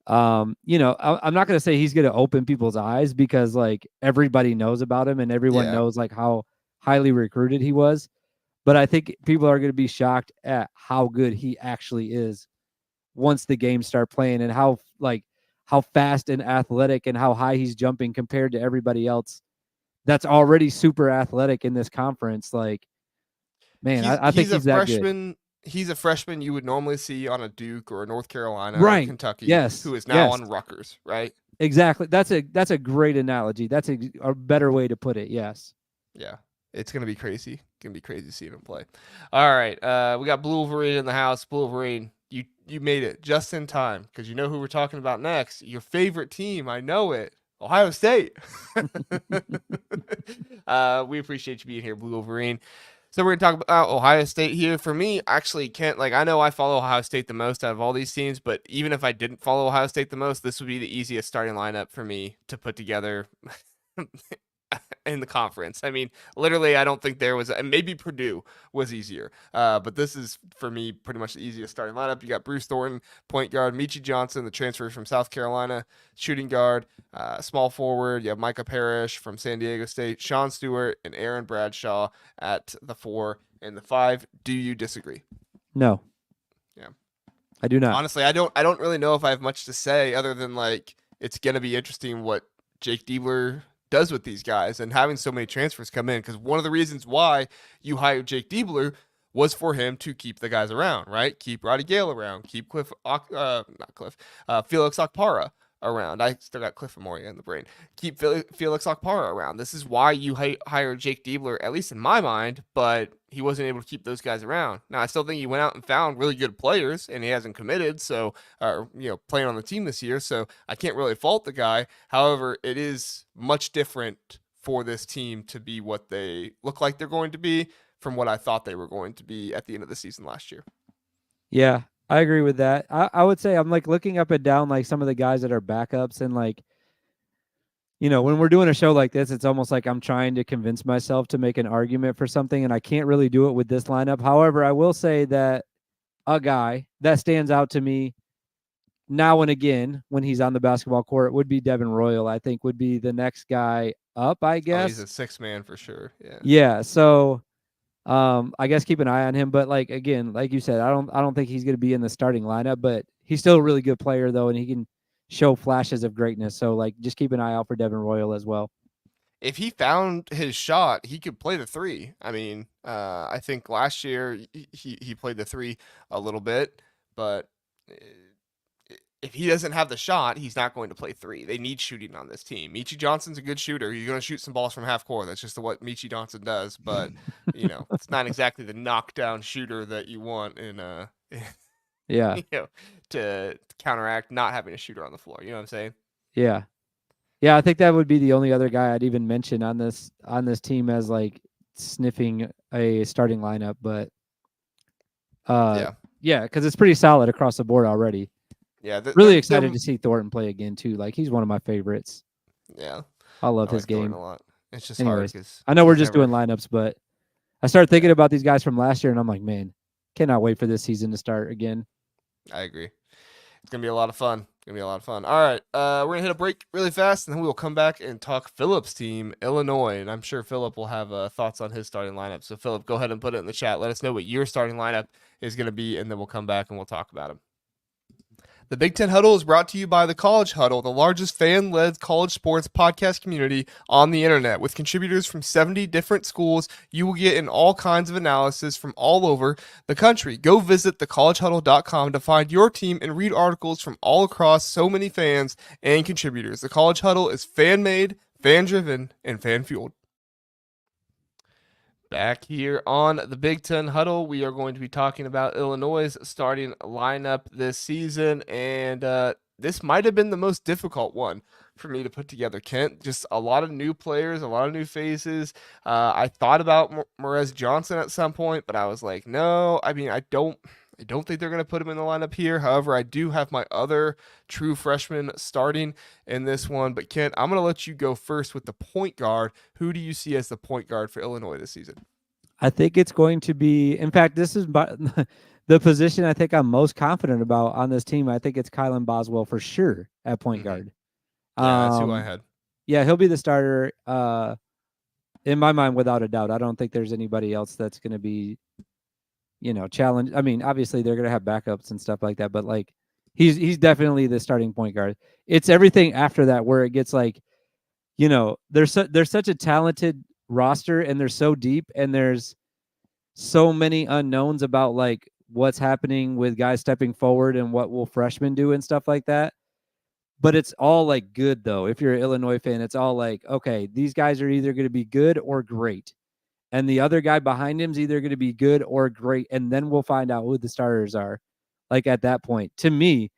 I'm not going to say he's going to open people's eyes because like everybody knows about him and everyone knows like how highly recruited he was. But I think people are going to be shocked at how good he actually is once the games start playing and how fast and athletic and how high he's jumping compared to everybody else that's already super athletic in this conference. Like, man, I think he's that good. He's a freshman you would normally see on a Duke or a North Carolina Right. or Kentucky, Yes. who is now on Rutgers, right? Exactly. That's a great analogy. That's a better way to put it. Yes. Yeah. It's going to be crazy. Going to be crazy seeing him play. All right. We got Blue Wolverine in the house. Blue Wolverine, you made it just in time because you know who we're talking about next. Your favorite team. I know it. Ohio State. We appreciate you being here, Blue Wolverine. So we're going to talk about Ohio State here. For me, actually, Kent, like I know I follow Ohio State the most out of all these teams, but even if I didn't follow Ohio State the most, this would be the easiest starting lineup for me to put together in the conference. I mean, literally, I don't think there was, maybe Purdue was easier, but this is, for me, pretty much the easiest starting lineup. You got Bruce Thornton, point guard, Michi Johnson, the transfer from South Carolina, shooting guard, small forward. You have Micah Parrish from San Diego State, Sean Stewart, and Aaron Bradshaw at the 4 and the 5. Do you disagree? No. Yeah. I do not. Honestly, I don't really know if I have much to say other than like it's gonna be interesting what Jake Diebler does with these guys and having so many transfers come in, because one of the reasons why you hired Jake Diebler was for him to keep the guys around, right? Keep Roddy Gale around, keep Felix Okpara around. I still got Cliff Amoria in the brain. Keep Felix Okpara around. This is why you hired Jake Diebler, at least in my mind, but he wasn't able to keep those guys around. Now, I still think he went out and found really good players, and he hasn't committed, so, playing on the team this year, so I can't really fault the guy. However, it is much different for this team to be what they look like they're going to be from what I thought they were going to be at the end of the season last year. Yeah, I agree with that. I would say I'm like looking up and down like some of the guys that are backups, and like, when we're doing a show like this, it's almost like I'm trying to convince myself to make an argument for something, and I can't really do it with this lineup. However, I will say that a guy that stands out to me now and again when he's on the basketball court would be Devin Royal. I think would be the next guy up, I guess. Oh, he's a 6-man for sure. Yeah. Yeah. So I guess keep an eye on him. But like again, like you said, I don't think he's going to be in the starting lineup, but he's still a really good player though, and he can show flashes of greatness. So like just keep an eye out for Devin Royal as well. If he found his shot, he could play the 3. I mean, I think last year he played the 3 a little bit, but if he doesn't have the shot, he's not going to play 3. They need shooting on this team. Michi Johnson's a good shooter. He's going to shoot some balls from half court. That's just what Michi Johnson does. But it's not exactly the knockdown shooter that you want in yeah, to counteract not having a shooter on the floor. You know what I'm saying? Yeah. Yeah, I think that would be the only other guy I'd even mention on this team as like sniffing a starting lineup, but yeah, because it's pretty solid across the board already. Yeah, really excited to see Thornton play again too. Like he's one of my favorites. Yeah, I love his game a lot. It's just Anyways, hard. I know we're just doing lineups, but I started thinking about these guys from last year, and I'm like, man, cannot wait for this season to start again. I agree. It's gonna be a lot of fun. All right, we're gonna hit a break really fast, and then we will come back and talk Philip's team, Illinois. And I'm sure Philip will have thoughts on his starting lineup. So Philip, go ahead and put it in the chat. Let us know what your starting lineup is gonna be, and then we'll come back and we'll talk about him. The Big Ten Huddle is brought to you by the College Huddle, the largest fan-led college sports podcast community on the internet. With contributors from 70 different schools, you will get in all kinds of analysis from all over the country. Go visit thecollegehuddle.com to find your team and read articles from all across so many fans and contributors. The College Huddle is fan-made, fan-driven, and fan-fueled. Back here on the Big Ten Huddle, we are going to be talking about Illinois' starting lineup this season, and this might have been the most difficult one for me to put together, Kent. Just a lot of new players, a lot of new faces. I thought about Morez Johnson at some point, but I was like, no. I mean, I don't think they're going to put him in the lineup here. However, I do have my other true freshman starting in this one. But Kent, I'm going to let you go first with the point guard. Who do you see as the point guard for Illinois this season? I think it's going to be. In fact, this is the position I think I'm most confident about on this team. I think it's Kylan Boswell for sure at point guard. Yeah, that's who I had. Yeah, he'll be the starter. In my mind, without a doubt. I don't think there's anybody else that's going to be, challenge. I mean, obviously they're going to have backups and stuff like that, but like he's definitely the starting point guard. It's everything after that where it gets like, there's such a talented roster and they're so deep and there's so many unknowns about like what's happening with guys stepping forward and what will freshmen do and stuff like that. But it's all like good though. If you're an Illinois fan, it's all like, okay, these guys are either going to be good or great. And the other guy behind him is either going to be good or great. And then we'll find out who the starters are. Like at that point, to me,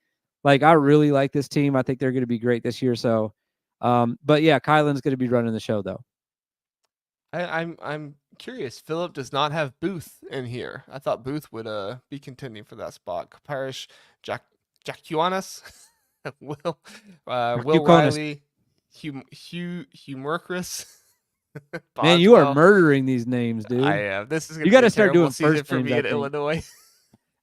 like I really like this team. I think they're going to be great this year. So, but yeah, Kylan's going to be running the show though. I'm curious. Philip does not have Booth in here. I thought Booth would be contending for that spot. Kaparish, Jakuanas, Will Riley, Hugh Mercris. Man, you are murdering these names, dude. I am. This is you got to start doing first for me in Illinois.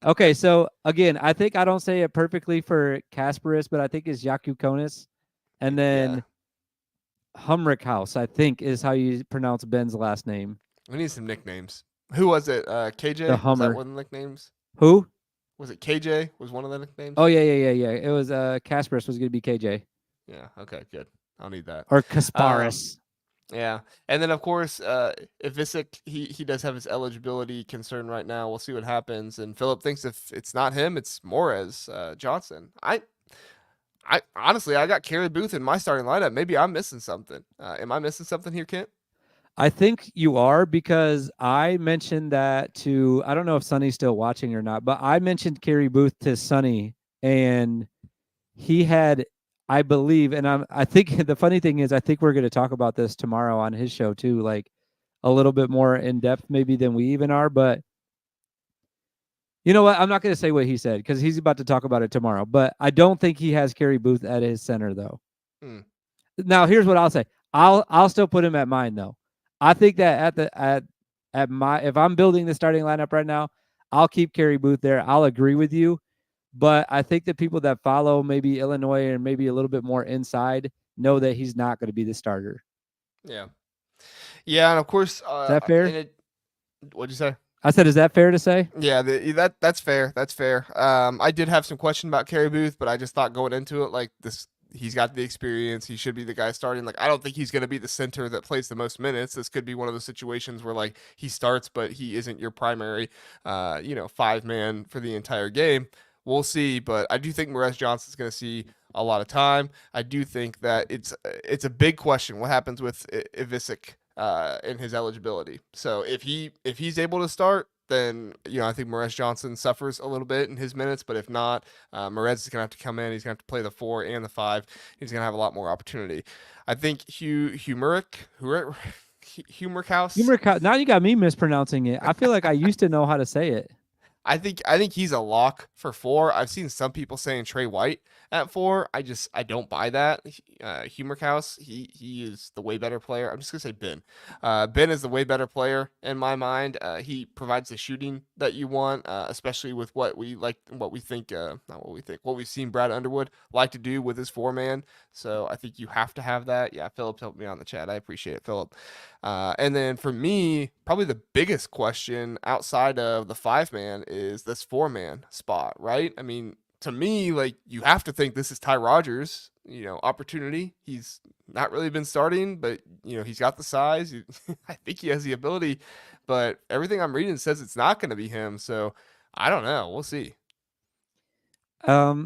Okay, so again, I think I don't say it perfectly for Kasparis, but I think it's Yakukonis, and then Humrick House, I think, is how you pronounce Ben's last name. We need some nicknames. Who was it? KJ? The Hummer. Was that one of the nicknames? Who? Was it KJ? Was one of the nicknames? Oh, yeah. It was Kasparis was going to be KJ. Yeah, okay, good. I'll need that. Or Kasparis. Yeah. And then, of course, if Visick, he does have his eligibility concern right now. We'll see what happens. And Philip thinks if it's not him, it's Morez Johnson. I honestly, I got Kerry Booth in my starting lineup. Maybe I'm missing something. Am I missing something here, Kent? I think you are because I mentioned that to, I don't know if Sonny's still watching or not, but I mentioned Kerry Booth to Sonny and he had, I believe, and I think the funny thing is, I think we're going to talk about this tomorrow on his show too, like a little bit more in depth maybe than we even are, but you know what? I'm not going to say what he said because he's about to talk about it tomorrow, but I don't think he has Kerry Booth at his center though. Now, here's what I'll say. I'll still put him at mine though. I think that at my, if I'm building the starting lineup right now, I'll keep Kerry Booth there. I'll agree with you, but I think the people that follow maybe Illinois and maybe a little bit more inside know that he's not going to be the starter. Yeah, and of course, is that fair? What'd you say? I said, is that fair to say? Yeah, that's fair. That's fair. I did have some question about Kerry Booth, but I just thought going into it like this, he's got the experience. He should be the guy starting. Like, I don't think he's going to be the center that plays the most minutes. This could be one of those situations where like he starts, but he isn't your primary, 5-man for the entire game. We'll see, but I do think Morez Johnson's going to see a lot of time. I do think that it's a big question what happens with Visick in his eligibility. So if he's able to start, then I think Morez Johnson suffers a little bit in his minutes. But if not, Morez is going to have to come in. He's going to have to play the 4 and the 5. He's going to have a lot more opportunity. I think Humerick House. Now you got me mispronouncing it. I feel like I used to know how to say it. I think he's a lock for 4. I've seen some people saying Trey White at 4. I don't buy that. Humrickhouse, he is the way better player. I'm just gonna say Ben. Ben is the way better player in my mind. He provides the shooting that you want, especially with what we've seen Brad Underwood like to do with his 4-man. So I think you have to have that. Yeah, Philip helped me on the chat. I appreciate it, Philip. And then for me, probably the biggest question outside of the 5-man is this 4-man spot, right? I mean, to me, like, you have to think this is Ty Rodgers, opportunity. He's not really been starting, but he's got the size. I think he has the ability, but everything I'm reading says it's not going to be him. So I don't know. We'll see. I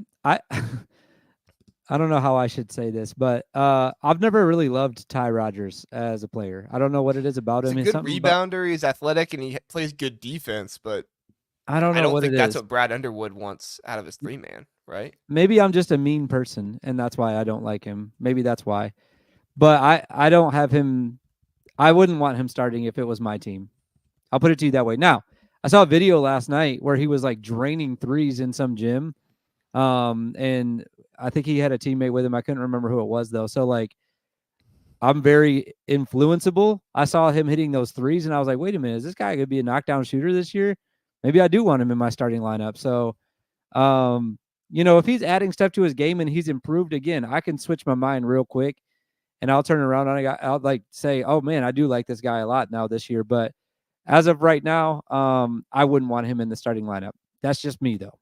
don't know how I should say this, but I've never really loved Ty Rodgers as a player. I don't know what it is about him. He's a good rebounder. He's athletic, and he plays good defense, but I don't think that's what Brad Underwood wants out of his 3-man. right? Maybe I'm just a mean person, and that's why I don't like him. Maybe that's why. But I don't have him. I wouldn't want him starting if it was my team. I'll put it to you that way. Now, I saw a video last night where he was like draining threes in some gym. And I think he had a teammate with him. I couldn't remember who it was though. So like I'm very influenceable. I saw him hitting those threes and I was like, wait a minute, is this guy gonna be a knockdown shooter this year? Maybe I do want him in my starting lineup. So if he's adding stuff to his game and he's improved again, I can switch my mind real quick and I'll turn around and I'll like say, oh man, I do like this guy a lot now this year. But as of right now, I wouldn't want him in the starting lineup. That's just me though.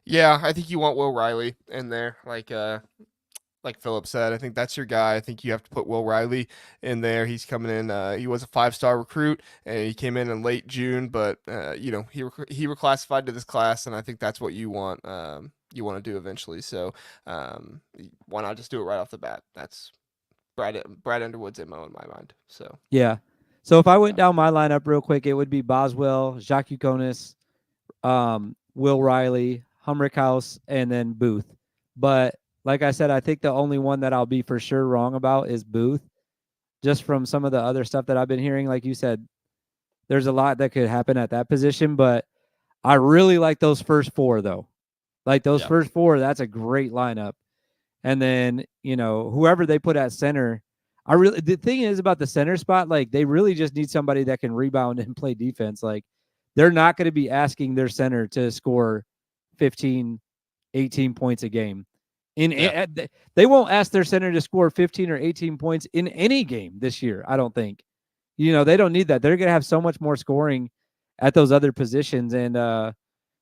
Yeah, I think you want Will Riley in there, like Philip said. I think that's your guy. I think you have to put Will Riley in there. He's coming in. He was a 5-star recruit, and he came in late June, but he reclassified to this class, and I think that's what you want. You want to do eventually. So why not just do it right off the bat? That's Brad Underwood's MO in my mind. So yeah. So if I went down my lineup real quick, it would be Boswell, Jacques Uconis, Will Riley, Humrick House, and then Booth. But like I said, I think the only one that I'll be for sure wrong about is Booth, just from some of the other stuff that I've been hearing. Like you said, there's a lot that could happen at that position, but I really like those first four, though. Like those first four, that's a great lineup. And then, whoever they put at center, the thing is about the center spot, like they really just need somebody that can rebound and play defense. Like they're not going to be asking their center to score 15, 18 points a game. They won't ask their center to score 15 or 18 points in any game this year, I don't think. They don't need that. They're going to have so much more scoring at those other positions. And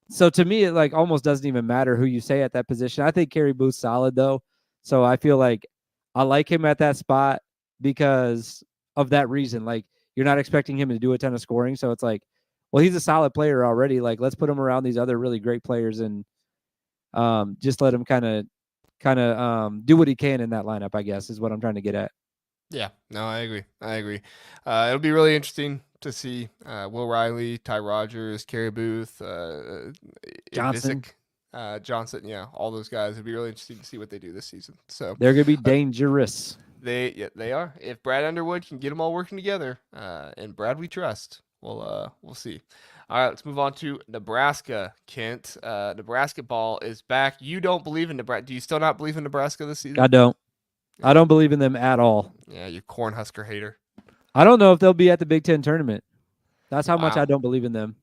so to me, it like almost doesn't even matter who you say at that position. I think Kerry Booth's solid though. So I feel like I like him at that spot because of that reason. Like you're not expecting him to do a ton of scoring. So it's like, well, he's a solid player already. Like let's put him around these other really great players and just let him kind of do what he can in that lineup, I guess, is what I'm trying to get at. Yeah, no, I agree. It'll be really interesting to see Will Riley, Ty Rogers, Kerry Booth, Johnson. Johnson, yeah, all those guys. It'll be really interesting to see what they do this season. So they're gonna be dangerous. They are. If Brad Underwood can get them all working together, and Brad we trust, we'll see. All right, let's move on to Nebraska. Kent, Nebraska ball is back. You don't believe in Nebraska? Do you still not believe in Nebraska this season? I don't. I don't believe in them at all. Yeah, you Cornhusker hater. I don't know if they'll be at the Big Ten tournament. That's how much I don't believe in them.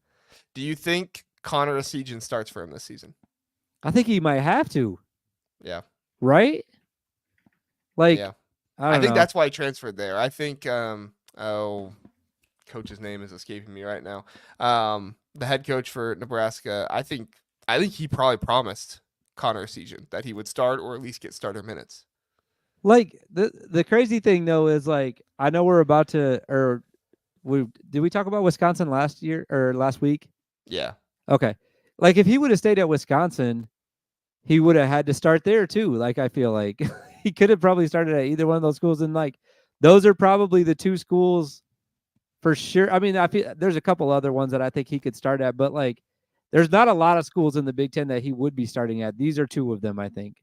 Do you think Connor Essegian starts for him this season? I think he might have to. Yeah. Right? Like, yeah. I think know. that's why he transferred there. I think, coach's name is escaping me right now. The head coach for Nebraska, I think he probably promised Connor Essegian that he would start or at least get starter minutes. Like the crazy thing though is like I know we're about to did we talk about Wisconsin last year or last week? Yeah. Okay. Like if he would have stayed at Wisconsin, he would have had to start there too. Like I feel like he could have probably started at either one of those schools, and like those are probably the two schools for sure. I mean, I feel there's a couple other ones that I think he could start at, but like there's not a lot of schools in the Big Ten that he would be starting at. These are two of them, I think.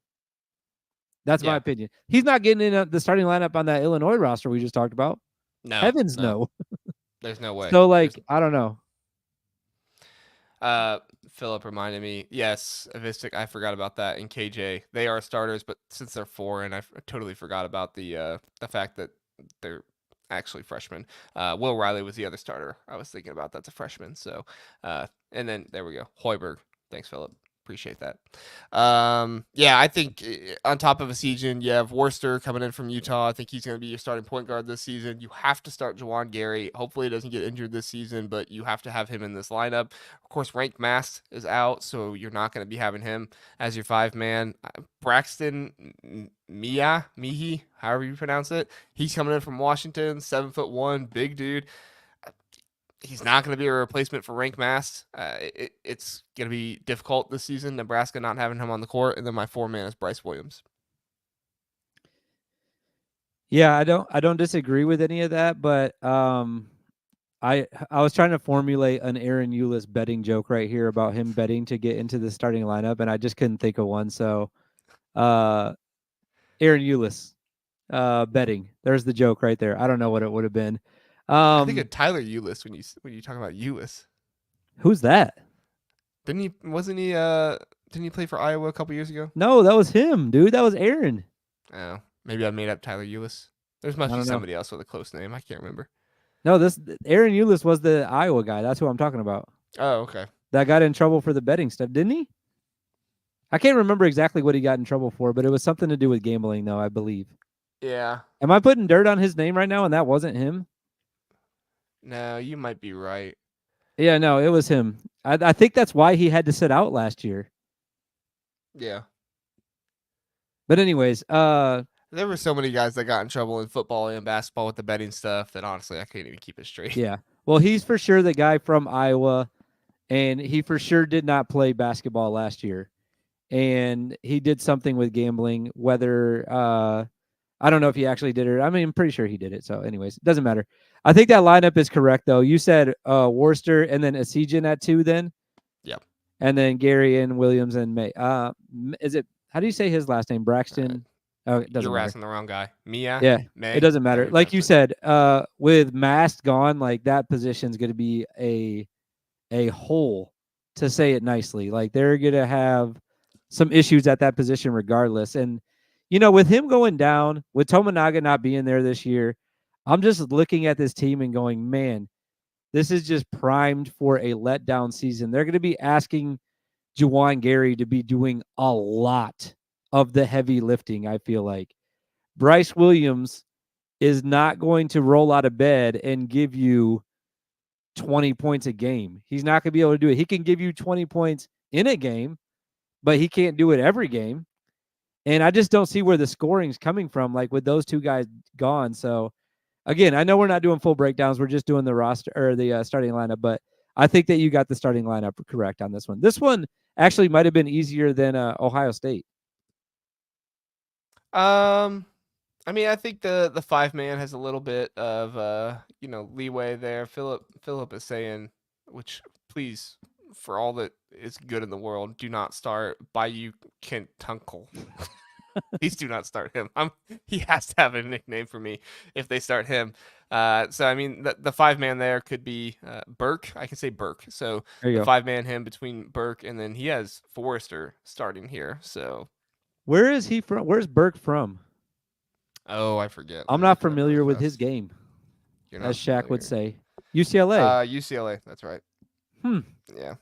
That's my opinion. He's not getting in the starting lineup on that Illinois roster we just talked about. No. Heavens no. There's no way. So like, I don't know. Philip reminded me. Yes, Avistic. I forgot about that. And KJ, they are starters, but since they're foreign, I totally forgot about the fact that they're actually freshmen. Will Riley was the other starter I was thinking about. That's a freshman. So, and then there we go. Hoiberg. Thanks, Philip. Appreciate that. Yeah, I think on top of Essegian, you have Worcester coming in from Utah. I think he's going to be your starting point guard this season. You have to start Juwan Gary. Hopefully, he doesn't get injured this season, but you have to have him in this lineup. Of course, Rank Mast is out, so you're not going to be having him as your 5-man. Braxton Mihi, however you pronounce it, he's coming in from Washington, 7'1", big dude. He's not going to be a replacement for Rank Mast. It's going to be difficult this season, Nebraska not having him on the court. And then my 4-man is Bryce Williams. Yeah, I don't disagree with any of that, but I was trying to formulate an Aaron Eulis betting joke right here about him betting to get into the starting lineup, and I just couldn't think of one. So, Aaron Eulis, betting. There's the joke right there. I don't know what it would have been. I think of Tyler Eulis when you talk about Eulis. Who's that? Didn't he? Didn't he play for Iowa a couple years ago? No, that was him, dude. That was Aaron. Oh, maybe I made up Tyler Eulis. There must be somebody else with a close name. I can't remember. No, this Aaron Eulis was the Iowa guy. That's who I'm talking about. Oh, okay. That got in trouble for the betting stuff, didn't he? I can't remember exactly what he got in trouble for, but it was something to do with gambling, though, I believe. Yeah. Am I putting dirt on his name right now, and that wasn't him? No, you might be right. Yeah, no, it was him. I think that's why he had to sit out last year. Yeah. But anyways, there were so many guys that got in trouble in football and basketball with the betting stuff that honestly I can't even keep it straight. Yeah. Well, he's for sure the guy from Iowa, and he for sure did not play basketball last year. And he did something with gambling, whether I don't know if he actually did it. I mean, I'm pretty sure he did it. So anyways, it doesn't matter. I think that lineup is correct, though. You said Worcester and then Esijan at 2 then? Yep. And then Gary and Williams and May. Is it, how do you say his last name? Braxton? Oh, it doesn't You're matter. asking the wrong guy. Mia? Yeah, May? it doesn't matter. Like you said, with Mast gone, like that position's going to be a hole, to say it nicely. Like they're going to have some issues at that position regardless. And, you know, with him going down, with Tominaga not being there this year, I'm just looking at this team and going, man, this is just primed for a letdown season. They're going to be asking Juwan Gary to be doing a lot of the heavy lifting, I feel like. Bryce Williams is not going to roll out of bed and give you 20 points a game. He's not going to be able to do it. He can give you 20 points in a game, but he can't do it every game. And I just don't see where the scoring's coming from, like with those two guys gone. So, again, I know we're not doing full breakdowns. We're just doing the roster or the starting lineup, but I think that you got the starting lineup correct on this one. This one actually might have been easier than Ohio State. I mean, I think the 5-man has a little bit of leeway there. Philip is saying, which please, for all that is good in the world, do not start Bayou Kent Tunkel. Please do not start him. He has to have a nickname for me if they start him. So I mean, the 5-man there could be Burke. I can say Burke. So the 5-man him between Burke and then he has Forrester starting here. So where is he from? Where's Burke from? Oh, I forget. I'm not familiar with his game, as Shaq would say. UCLA. UCLA. That's right. Yeah.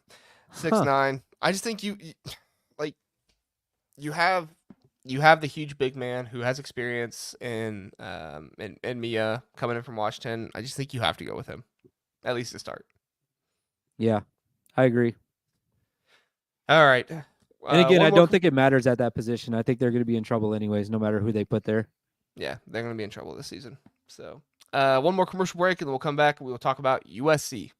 6'9". I just think you have the huge big man who has experience in Mia coming in from Washington. I just think you have to go with him, at least to start. Yeah, I agree. All right. And again, I don't think it matters at that position. I think they're going to be in trouble anyways, no matter who they put there. Yeah, they're going to be in trouble this season. So, one more commercial break, and then we'll come back and we will talk about USC.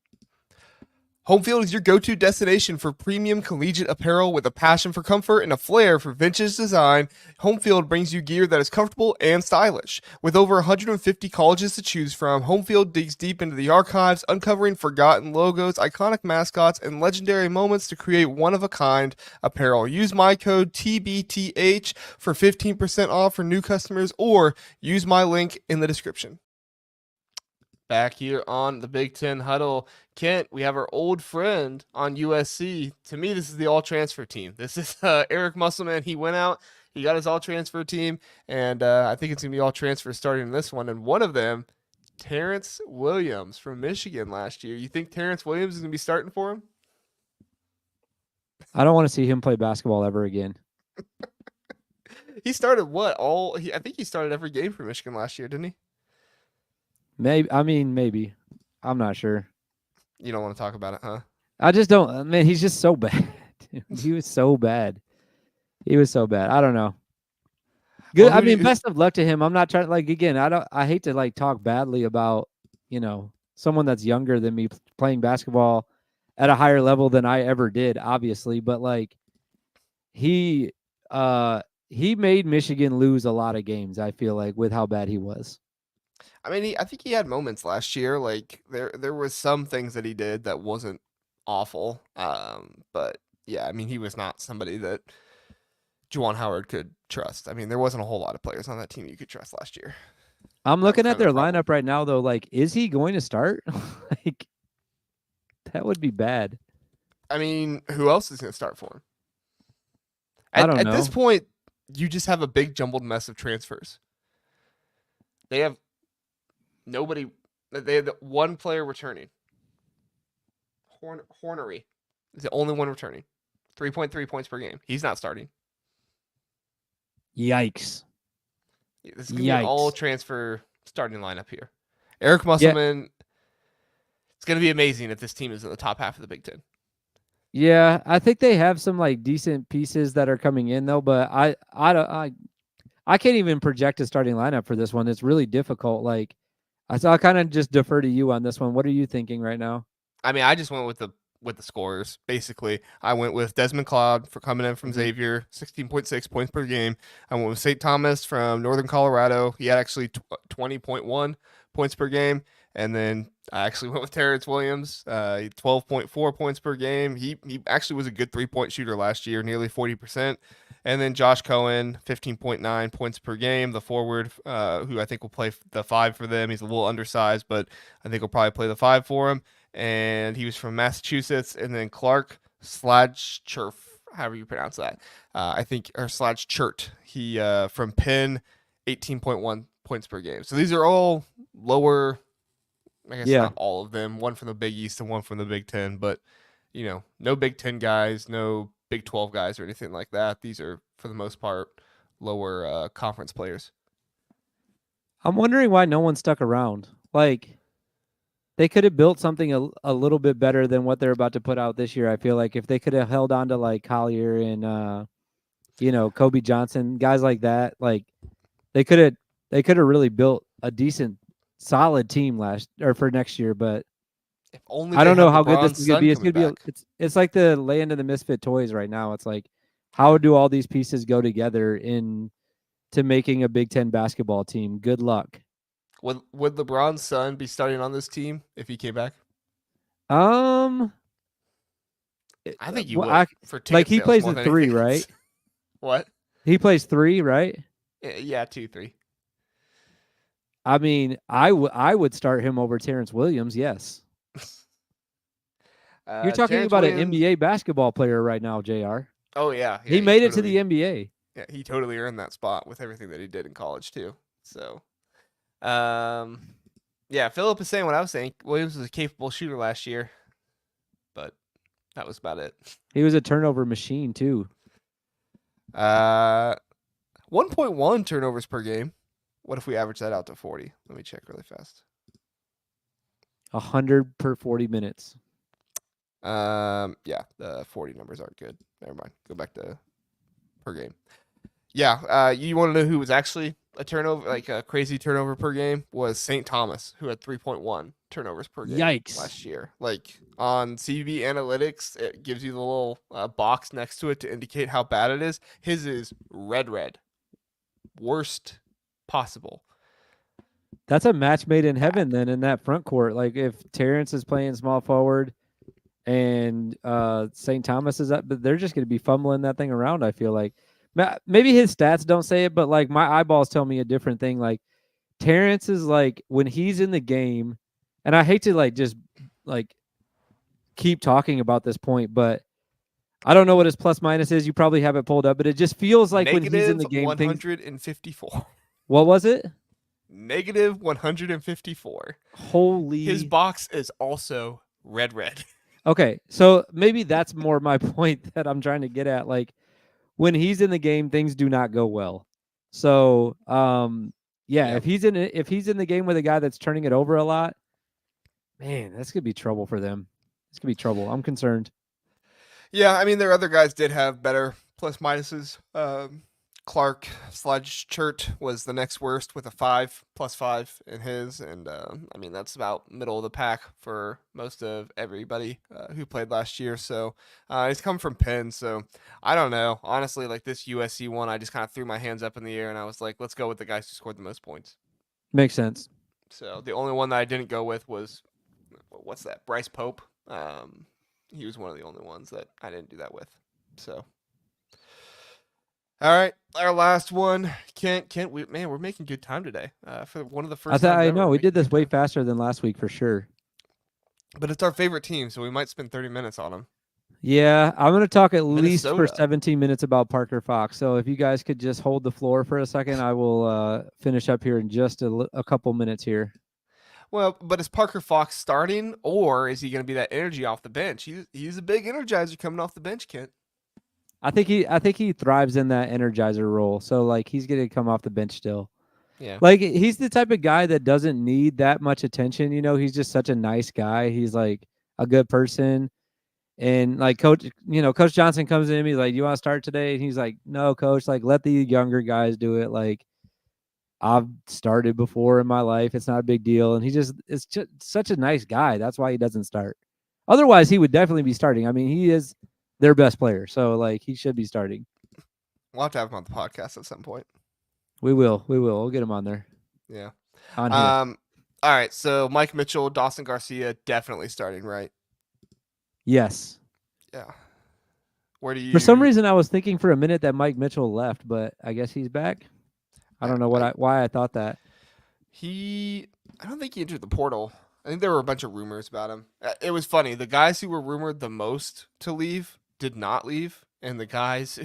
Home Field is your go-to destination for premium collegiate apparel with a passion for comfort and a flair for vintage design. Home Field brings you gear that is comfortable and stylish. With over 150 colleges to choose from, Home Field digs deep into the archives, uncovering forgotten logos, iconic mascots, and legendary moments to create one-of-a-kind apparel. Use my code TBTH for 15% off for new customers, or use my link in the description. Back here on the Big Ten Huddle, Kent, we have our old friend on USC. To me, this is the all-transfer team. This is Eric Musselman. He went out, he got his all-transfer team, and I think it's going to be all-transfer starting in this one. And one of them, Terrence Williams from Michigan last year. You think Terrence Williams is going to be starting for him? I don't want to see him play basketball ever again. He started what? I think he started every game for Michigan last year, didn't he? Maybe. I'm not sure. You don't want to talk about it, huh? I just don't. Man, he's just so bad. He was so bad. I don't know. Good. Well, best of luck to him. I'm not trying. Again, I hate to talk badly about someone that's younger than me playing basketball at a higher level than I ever did, obviously. But he made Michigan lose a lot of games. I feel like with how bad he was. I mean, I think he had moments last year. Like there was some things that he did that wasn't awful. But yeah, I mean, he was not somebody that Juwan Howard could trust. I mean, there wasn't a whole lot of players on that team you could trust last year. I'm That was looking kind at of the their problem. lineup right now, though. Like, is he going to start? Like, that would be bad. I mean, who else is going to start for him? I don't At this know. point, you just have a big jumbled mess of transfers. They have nobody. They have one player returning. Hornery is the only one returning. 3.3 points per game. He's not starting. Yikes. This is going to be an all Yikes. transfer starting lineup here. Eric Yeah. Musselman. It's going to be amazing if this team is in the top half of the Big Ten. Yeah, I think they have some like decent pieces that are coming in though, but I can't even project a starting lineup for this one. It's really difficult. Like, I'll kind of just defer to you on this one. What are you thinking right now? I mean, I just went with the scorers. Basically, I went with Desmond Cloud for coming in from Mm-hmm. Xavier, 16.6 points per game. I went with St. Thomas from Northern Colorado. He had actually 20.1 points per game. And then I actually went with Terrence Williams, 12.4 points per game. He actually was a good 3-point shooter last year, nearly 40%. And then Josh Cohen, 15.9 points per game, the forward, who I think will play the 5 for them. He's a little undersized, but I think he'll probably play the 5 for him. And he was from Massachusetts. And then Clark Sladchurf, however you pronounce that, I think, or Sladchurt. He from Penn, 18.1 points per game. So these are all lower. I guess Yeah. not all of them. One from the Big East and one from the Big Ten, but no Big Ten guys, no Big 12 guys or anything like that. These are for the most part lower conference players. I'm wondering why no one stuck around. Like, they could have built something a little bit better than what they're about to put out this year. I feel like if they could have held on to like Collier and Kobe Johnson, guys like that, like they could have really built a decent solid team for next year, but If only I they don't know had how good this LeBron's is going to son be. It's coming going to be back. it's like the land of the misfit toys right now. It's like, how do all these pieces go together to making a Big Ten basketball team? Good luck. Would LeBron's son be starting on this team if he came back? Um, I think you well, would for like ticket he sales plays more the than three, anything right? else. What? He plays three, right? Yeah, 2-3. I mean, I would start him over Terrence Williams. Yes, you're talking Terrence about an Williams. NBA basketball player right now, Jr. Oh yeah, He he made it to the totally. NBA. Yeah, he totally earned that spot with everything that he did in college too. So, um, yeah, Philip is saying what I was saying. Williams was a capable shooter last year, but that was about it. He was a turnover machine too. Uh, 1.1 turnovers per game. What if we average that out to 40? Let me check really fast. 100 per 40 minutes. Yeah, the 40 numbers aren't good. Never mind. Go back to per game. Yeah, you want to know who was actually a turnover, like a crazy turnover per game, was St. Thomas, who had 3.1 turnovers per game Yikes. last year. Like on CB Analytics, it gives you the little box next to it to indicate how bad it is. His is red, worst possible. That's a match made in heaven Bad. then in that front court. Like if Terrence is playing small forward and St. Thomas is up, but they're just going to be fumbling that thing around, I feel like. Maybe his stats don't say it, but like my eyeballs tell me a different thing. Like Terrence is like when he's in the game, and I hate to like just like keep talking about this point, but I don't know what his plus minus is. You probably have it pulled up, but it just feels like when he's in Negative the game, things. 154. What was it? Negative 154. His Holy. box is also red. Okay, so maybe that's more my point that I'm trying to get at. Like when he's in the game, things do not go well. So, yeah, Yeah. if he's in the game with a guy that's turning it over a lot, man, that's gonna be trouble for them. It's gonna be trouble. I'm concerned. Yeah, I mean, their other guys did have better plus minuses. Clark Sledgechurt was the next worst with a 5 plus 5 in his, and I mean that's about middle of the pack for most of everybody who played last year. So he's come from Penn, so I don't know. Honestly, like this USC one, I just kind of threw my hands up in the air and I was like, let's go with the guys who scored the most points. Makes sense. So the only one that I didn't go with was what's that? Bryce Pope. He was one of the only ones that I didn't do that with. So, all right, our last one, Kent. We're making good time today. For one of the first times I ever, know we're we making did this good way time. faster than last week for sure. But it's our favorite team, so we might spend 30 minutes on them. Yeah, I'm going to talk at least for Minnesota. 17 minutes about Parker Fox. So if you guys could just hold the floor for a second, I will finish up here in just a couple minutes here. Well, but is Parker Fox starting, or is he going to be that energy off the bench? He's a big energizer coming off the bench, Kent. I think he thrives in that energizer role. So like he's going to come off the bench still. Yeah. Like he's the type of guy that doesn't need that much attention. You know, he's just such a nice guy. He's like a good person. And like Coach Johnson comes in, he's like, "You want to start today?" And he's like, "No, coach, like let the younger guys do it. Like I've started before in my life. It's not a big deal." And it's just such a nice guy. That's why he doesn't start. Otherwise, he would definitely be starting. I mean, he is their best player. So like he should be starting. We'll have to have him on the podcast at some point. We will. We'll get him on there. Yeah. On here. All right. So Mike Mitchell, Dawson Garcia, definitely starting, right? Yes. Yeah. Where do you? For some reason, I was thinking for a minute that Mike Mitchell left, but I guess he's back. I don't know why I thought that. I don't think he entered the portal. I think there were a bunch of rumors about him. It was funny. The guys who were rumored the most to leave did not leave, and the guys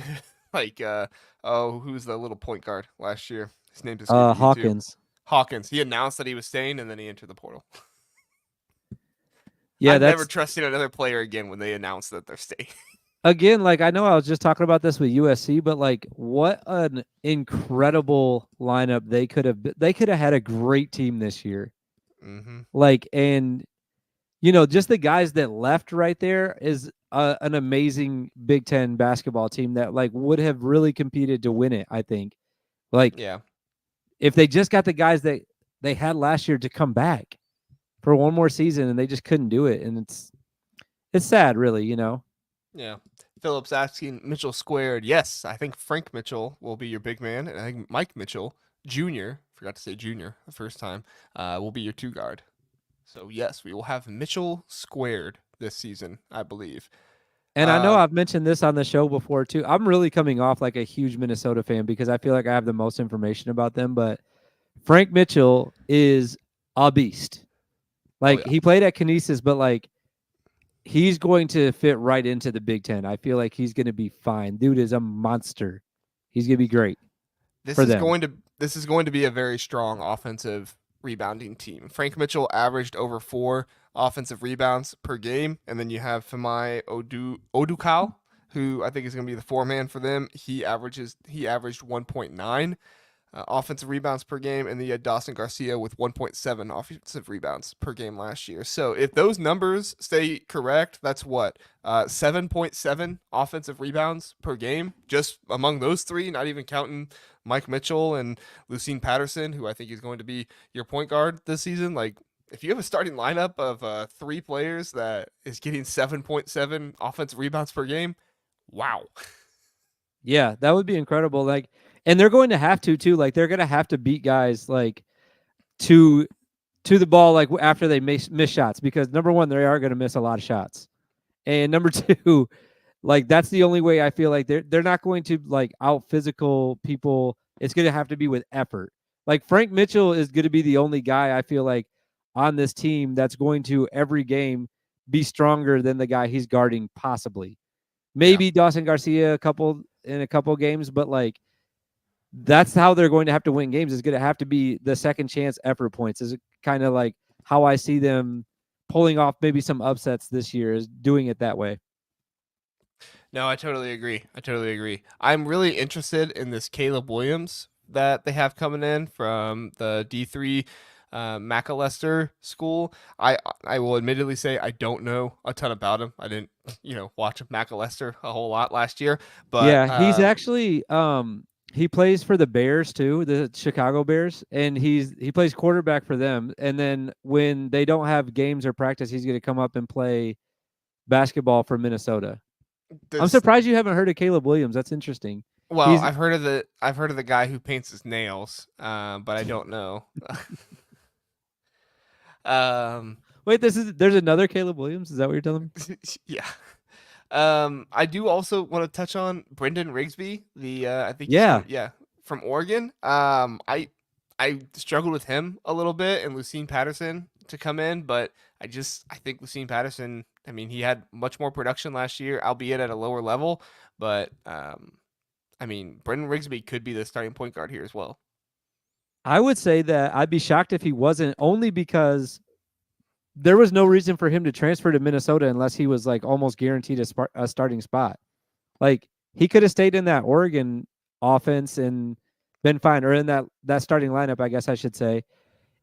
like who's the little point guard last year? His name's escaping me too. Hawkins. Hawkins. He announced that he was staying, and then he entered the portal. Yeah, I'm never trusting another player again when they announce that they're staying. Again, like I know I was just talking about this with USC, but like what an incredible lineup they could have had a great team this year. Mm-hmm. Like, and just the guys that left right there is an amazing Big Ten basketball team that like would have really competed to win it. I think, like, yeah, if they just got the guys that they had last year to come back for one more season, and they just couldn't do it, and it's sad, really. Yeah. Phillips asking Mitchell squared. Yes, I think Frank Mitchell will be your big man, and I think Mike Mitchell Jr. Forgot to say Jr. the first time. Will be your two guard. So yes, we will have Mitchell squared this season, I believe. And I know I've mentioned this on the show before too. I'm really coming off like a huge Minnesota fan because I feel like I have the most information about them. But Frank Mitchell is a beast. Like he played at Canisius, but like he's going to fit right into the Big Ten. I feel like he's going to be fine. Dude is a monster. He's going to be great. This is going to be a very strong offensive rebounding team. Frank Mitchell averaged over 4 offensive rebounds per game, and then you have Femai Odukal, who I think is going to be the 4-man for them. He averaged 1.9 offensive rebounds per game, and then you had Dawson Garcia with 1.7 offensive rebounds per game last year. So if those numbers stay correct, that's what 7.7 offensive rebounds per game just among those three, not even counting Mike Mitchell and Lucine Patterson, who I think is going to be your point guard this season. Like if you have a starting lineup of 3 players that is getting 7.7 offensive rebounds per game, wow. Yeah, that would be incredible. Like, and they're going to have to too. Like, they're going to have to beat guys like to the ball like after they miss shots because number one, they are going to miss a lot of shots, and number two, like that's the only way I feel like they're not going to like out physical people. It's going to have to be with effort. Like Frank Mitchell is going to be the only guy I feel like on this team that's going to every game be stronger than the guy he's guarding possibly. Maybe Dawson Garcia in a couple games, but like that's how they're going to have to win games. Is going to have to be the second chance effort points. Is kind of like how I see them pulling off maybe some upsets this year is doing it that way. No, I totally agree. I'm really interested in this Caleb Williams that they have coming in from the D3 Macalester school. I will admittedly say I don't know a ton about him. I didn't, watch Macalester a whole lot last year. But yeah, he's actually he plays for the Bears too, the Chicago Bears, and he plays quarterback for them. And then when they don't have games or practice, he's going to come up and play basketball for Minnesota. I'm surprised you haven't heard of Caleb Williams. That's interesting. Well, I've heard of the guy who paints his nails, but I don't know. Wait, there's another Caleb Williams. Is that what you're telling me? Yeah. I do also want to touch on Brendan Rigsby. I think he's Yeah, from Oregon. I struggled with him a little bit and Lucene Patterson to come in, but I think Lucene Patterson. I mean, he had much more production last year, albeit at a lower level. But I mean, Brendan Rigsby could be the starting point guard here as well. I would say that I'd be shocked if he wasn't, only because there was no reason for him to transfer to Minnesota unless he was like almost guaranteed a starting spot. Like he could have stayed in that Oregon offense and been fine, or in that starting lineup, I guess I should say,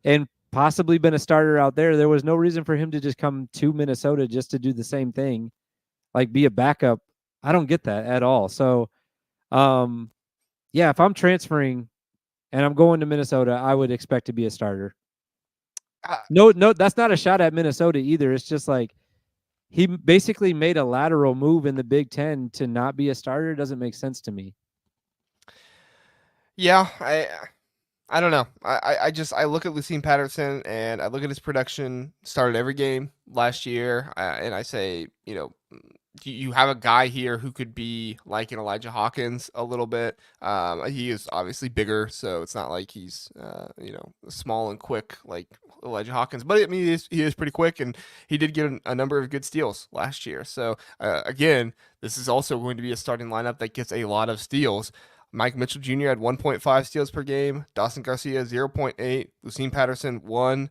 and possibly been a starter out there. There was no reason for him to just come to Minnesota just to do the same thing, like be a backup. I don't get that at all. So, yeah, if I'm transferring and I'm going to Minnesota, I would expect to be a starter. Uh, No, that's not a shot at Minnesota either. It's just like he basically made a lateral move in the Big Ten to not be a starter. It doesn't make sense to me. yeah, I don't know. I look at Lucene Patterson and I look at his production. Started every game last year, and I say, you have a guy here who could be like an Elijah Hawkins a little bit. He is obviously bigger, so it's not like he's small and quick like Elijah Hawkins. But I mean, he is pretty quick, and he did get a number of good steals last year. So again, this is also going to be a starting lineup that gets a lot of steals. Mike Mitchell Jr. had 1.5 steals per game. Dawson Garcia 0.8. Lucene Patterson 1.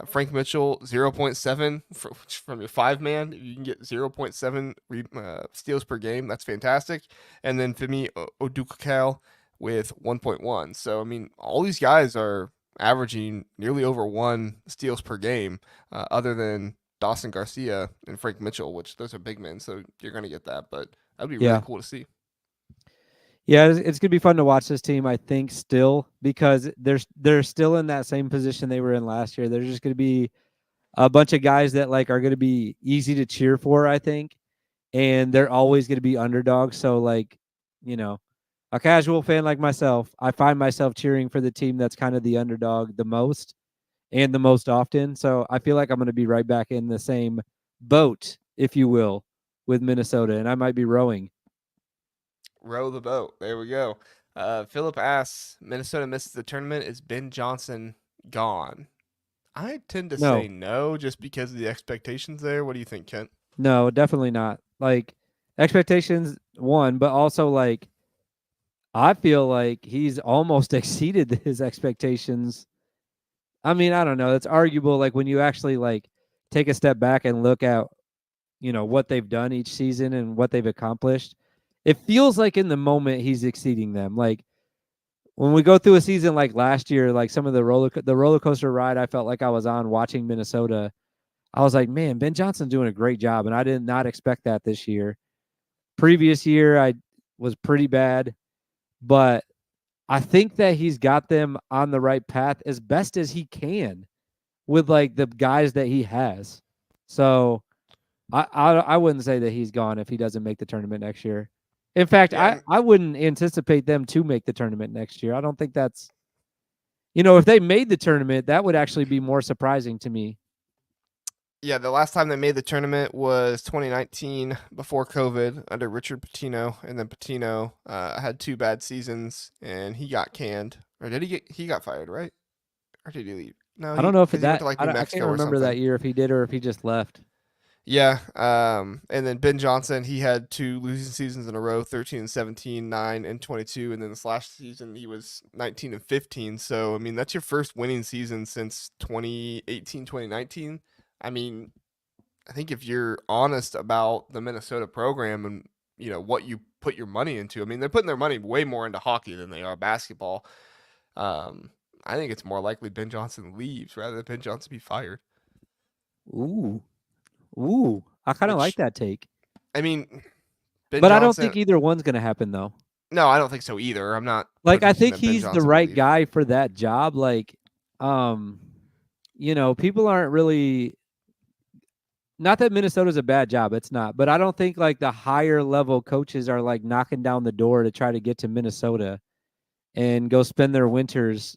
Frank Mitchell 0.7 from your 5-man. If you can get 0.7 steals per game, that's fantastic. And then Femi Odukakal with 1.1. So I mean, all these guys are averaging nearly over 1 steals per game, other than Dawson Garcia and Frank Mitchell, which those are big men, so you're gonna get that. But that'd be really Yeah. cool to see. Yeah, it's gonna be fun to watch this team. I think still, because they're still in that same position they were in last year. They're just gonna be a bunch of guys that like are gonna be easy to cheer for, I think, and they're always gonna be underdogs. So like, you know, a casual fan like myself, I find myself cheering for the team that's kind of the underdog the most and the most often. So I feel like I'm gonna be right back in the same boat, if you will, with Minnesota, and I might be rowing. Row the boat. There we go. Philip asks, Minnesota misses the tournament. Is Ben Johnson gone? I tend to say No, no, just because of the expectations there. What do you think, Kent? no, definitely not. Like expectations one, but also like I feel like he's almost exceeded his expectations. I mean, I don't know. It's arguable like when you actually like take a step back and look at, what they've done each season and what they've accomplished. It feels like in the moment he's exceeding them. Like when we go through a season like last year, like some of the roller coaster ride I felt like I was on watching Minnesota, I was like, man, Ben Johnson's doing a great job, and I did not expect that this year. Previous year, I was pretty bad, but I think that he's got them on the right path as best as he can with like the guys that he has. So I wouldn't say that he's gone if he doesn't make the tournament next year. In fact, Yeah, I wouldn't anticipate them to make the tournament next year. I don't think that's, if they made the tournament, that would actually be more surprising to me. yeah. The last time they made the tournament was 2019 before COVID under Richard Pitino, and then Pitino had 2 bad seasons and he got canned. Or did he get? He got fired, right? Or did he leave? No, I don't he know if because he went that to like New I can't Mexico or remember that something. year if he did or if he just left. Yeah. And then Ben Johnson, he had 2 losing seasons in a row, 13 and 17, 9 and 22. And then this last season, he was 19 and 15. So, I mean, that's your first winning season since 2018, 2019. I mean, I think if you're honest about the Minnesota program and, what you put your money into, I mean, they're putting their money way more into hockey than they are basketball. Um, I think it's more likely Ben Johnson leaves rather than Ben Johnson be fired, Ooh. Ooh. I kind of like which, that take. I mean, Ben But I don't Johnson, think either one's going to happen though. no, I don't think so either. I'm not Like I predicting think that Ben he's the Johnson will right leave. guy for that job. Like um people aren't really, not that Minnesota's a bad job, it's not, but I don't think like the higher level coaches are like knocking down the door to try to get to Minnesota and go spend their winters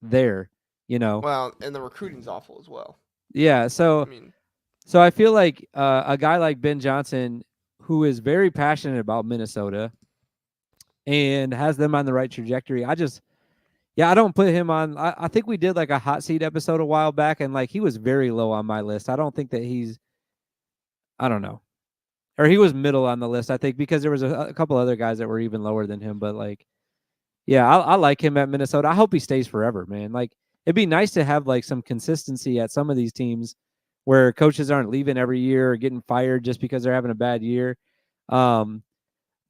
there. you know. Well, and the recruiting's awful as well. Yeah, I so mean, I feel like a guy like Ben Johnson, who is very passionate about Minnesota and has them on the right trajectory, I don't put him on. I think we did like a hot seat episode a while back, and like he was very low on my list. I don't think that I don't know, or he was middle on the list. I think because there was a couple other guys that were even lower than him, but like, yeah, I like him at Minnesota. I hope he stays forever, man. Like, it'd be nice to have like some consistency at some of these teams where coaches aren't leaving every year or getting fired just because they're having a bad year. Um,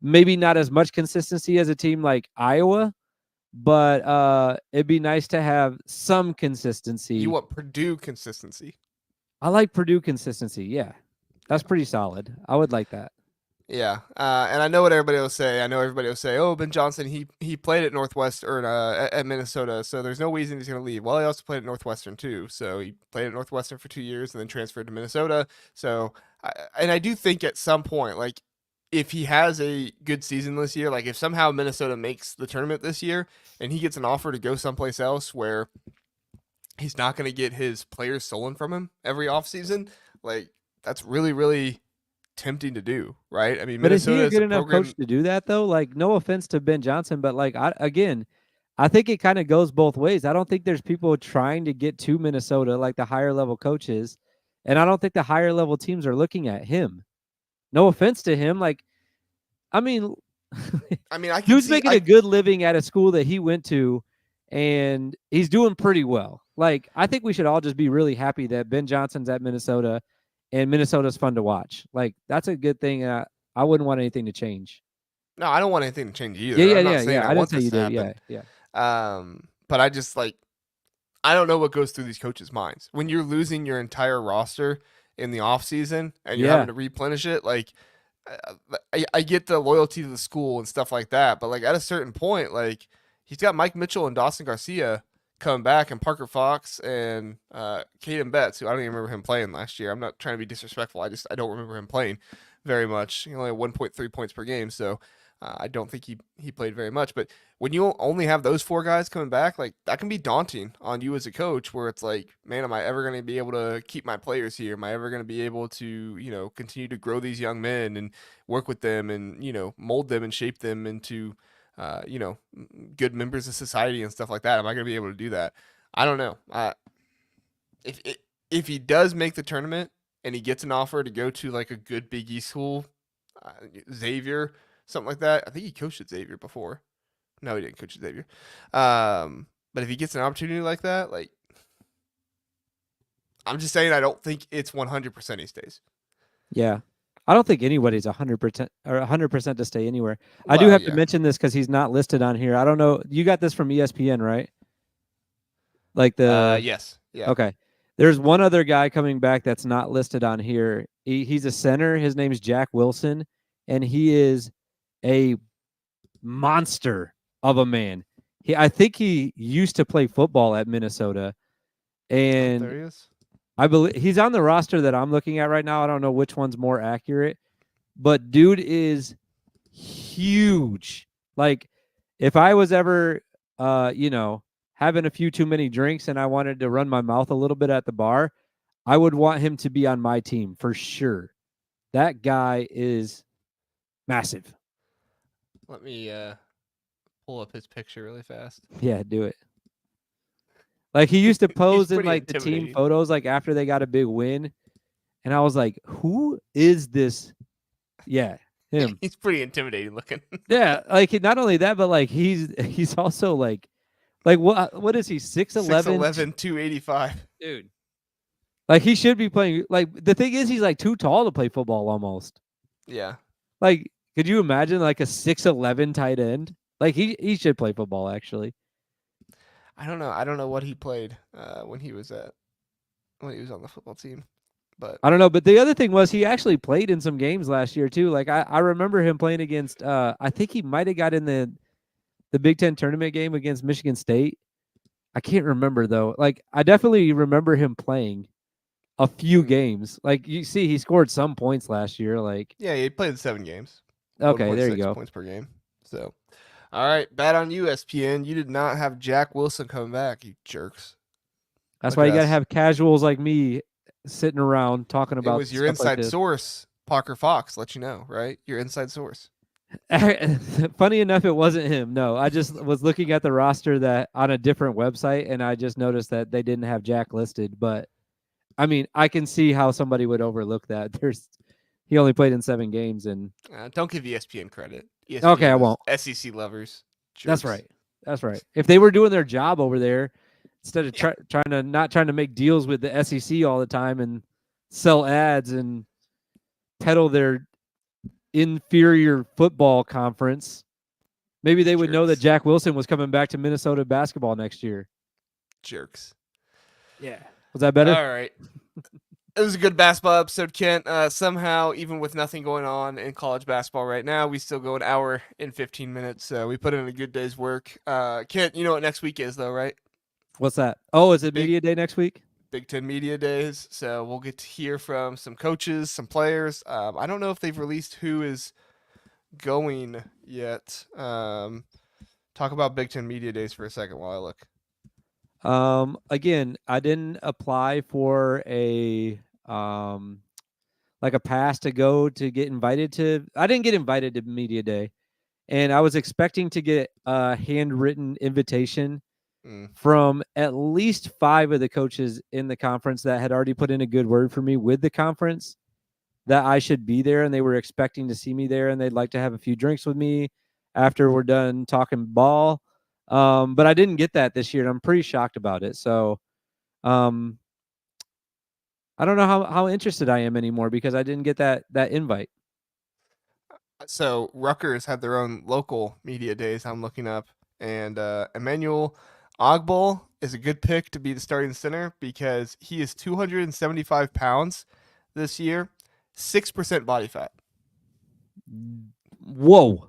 Maybe not as much consistency as a team like Iowa, but it'd be nice to have some you consistency. want Purdue consistency. I like Purdue consistency. Yeah, that's Yeah. pretty solid. I would like that. Yeah, and I know what everybody will say. I know everybody will say, "Oh, Ben Johnson, he played at Northwestern, at Minnesota, so there's no reason he's going to leave." Well, he also played at Northwestern too, so he played at Northwestern for 2 years and then transferred to Minnesota. So, and I do think at some point, like if he has a good season this year, like if somehow Minnesota makes the tournament this year and he gets an offer to go someplace else where he's not going to get his players stolen from him every offseason, like that's really, really tempting to do, right? I mean, But is he Minnesota a is good a enough program. coach to do that though? Like, no offense to Ben Johnson, but like, I think it kind of goes both ways. I don't think there's people trying to get to Minnesota like the higher level coaches, and I don't think the higher level teams are looking at him. No offense to him, like, I mean, I mean, I can dude's see. making a good living at a school that he went to, and he's doing pretty well. Like, I think we should all just be really happy that Ben Johnson's at Minnesota, and Minnesota's fun to watch. Like, that's a good thing. I wouldn't want anything to change. No, I don't want anything to change Yeah, either. yeah, I'm yeah, not saying yeah. I I didn't want say this you to did. Yeah, happen. yeah. But I just like I don't know what goes through these coaches' minds when you're losing your entire roster in the off season and you're Yeah. having to replenish it. Like, I get the loyalty to the school and stuff like that, but like at a certain point, like he's got Mike Mitchell and Dawson Garcia coming back, and Parker Fox and Caden Betts, who I don't even remember him playing last year. I'm not trying to be disrespectful. I don't remember him playing very much. He only had 1.3 points per game, so I don't think he played very much. But when you only have those four guys coming back, like that can be daunting on you as a coach, where it's like, man, am I ever going to be able to keep my players here? Am I ever going to be able to, continue to grow these young men and work with them and, mold them and shape them into, good members of society and stuff like that? Am I going to be able to do that? I don't know. If if he does make the tournament and he gets an offer to go to like a good Big East school, Xavier, something like that. I think he coached at Xavier before. No, he didn't coach at Xavier. But if he gets an opportunity like that, like I'm just saying, I don't think it's 100% he stays. Yeah. I don't think anybody's 100% or 100% to stay anywhere. I do Well, have to yeah. mention this because he's not listed on here. I don't know. You got this from ESPN, right? Like Yes. Yeah. okay. There's one other guy coming back that's not listed on here. He's a center. His name's Jack Wilson, and he is a monster of a man. I think he used to play football at Minnesota, Oh, there and he is. I believe he's on the roster that I'm looking at right now. I don't know which one's more accurate, but dude is huge. Like, if I was ever, having a few too many drinks and I wanted to run my mouth a little bit at the bar, I would want him to be on my team for sure. That guy is massive. Let me pull up his picture really fast. Yeah, do it. Like, he used to He's pose in pretty like the team intimidating. photos like after they got a big win, and I was like, "Who is this?" Yeah, him. He's pretty intimidating looking. Yeah, like not only that, but like he's also like what is he 6'11", 6'11", 285. dude? Like, he should be playing. Like, the thing is, he's like too tall to play football almost. Yeah. Like, could you imagine like a 6'11" tight end? Like, he should play football actually. I don't know. I don't know what he played when he was on the football team. But I don't know, but the other thing was he actually played in some games last year too. Like, I remember him playing against. I think he might have got in the Big Ten tournament game against Michigan State. I can't remember though. Like, I definitely remember him playing a few games. Like, you see, he scored some points last year. Like, yeah, he played 7 games. okay, there you 1.6 go. points per game. So, all right, bad on you, ESPN. You did not have Jack Wilson coming back, you jerks. That's why you got to address. have casuals like me sitting around talking It about was your stuff like inside this. source, Parker Fox, let you know, right? Your inside source. Funny enough, it wasn't him. No, I just was looking at the roster that on a different website, and I just noticed that they didn't have Jack listed. But I mean, I can see how somebody would overlook that. He only played in 7 games, and Don't give ESPN credit. okay, I ESPN won't. is SEC lovers. That's Jerks. right. That's right. If they were doing their job over there, instead of trying to make deals with the SEC all the time and sell ads and peddle their inferior football conference, maybe they would know that Jerks. Jack Wilson was coming back to Minnesota basketball next year. Jerks. Yeah. Was that better? All right. It was a good basketball episode, Kent. Somehow, even with nothing going on in college basketball right now, we still go an hour and 15 minutes. So we put in a good day's work. Kent, you know what next week is, though, right? What's that? Oh, is it Big media day next week? Big Ten Media Days. So we'll get to hear from some coaches, some players. I don't know if they've released who is going yet. Talk about Big Ten Media Days for a second while I look. Again, I didn't apply for a like a pass to go to get invited to. I didn't get invited to media day, and I was expecting to get a handwritten invitation from at least 5 of the coaches in the conference that had already put in a good word for me with the conference, that I should be there, and they were expecting to see me there, and they'd like to have a few drinks with me after we're done talking ball. But I didn't get that this year, and I'm pretty shocked about it. So I don't know how interested I am anymore because I didn't get that invite. So Rutgers had their own local media days. I'm looking up, and Emmanuel Ogbol is a good pick to be the starting center because he is 275 pounds this year, 6% body fat. Whoa.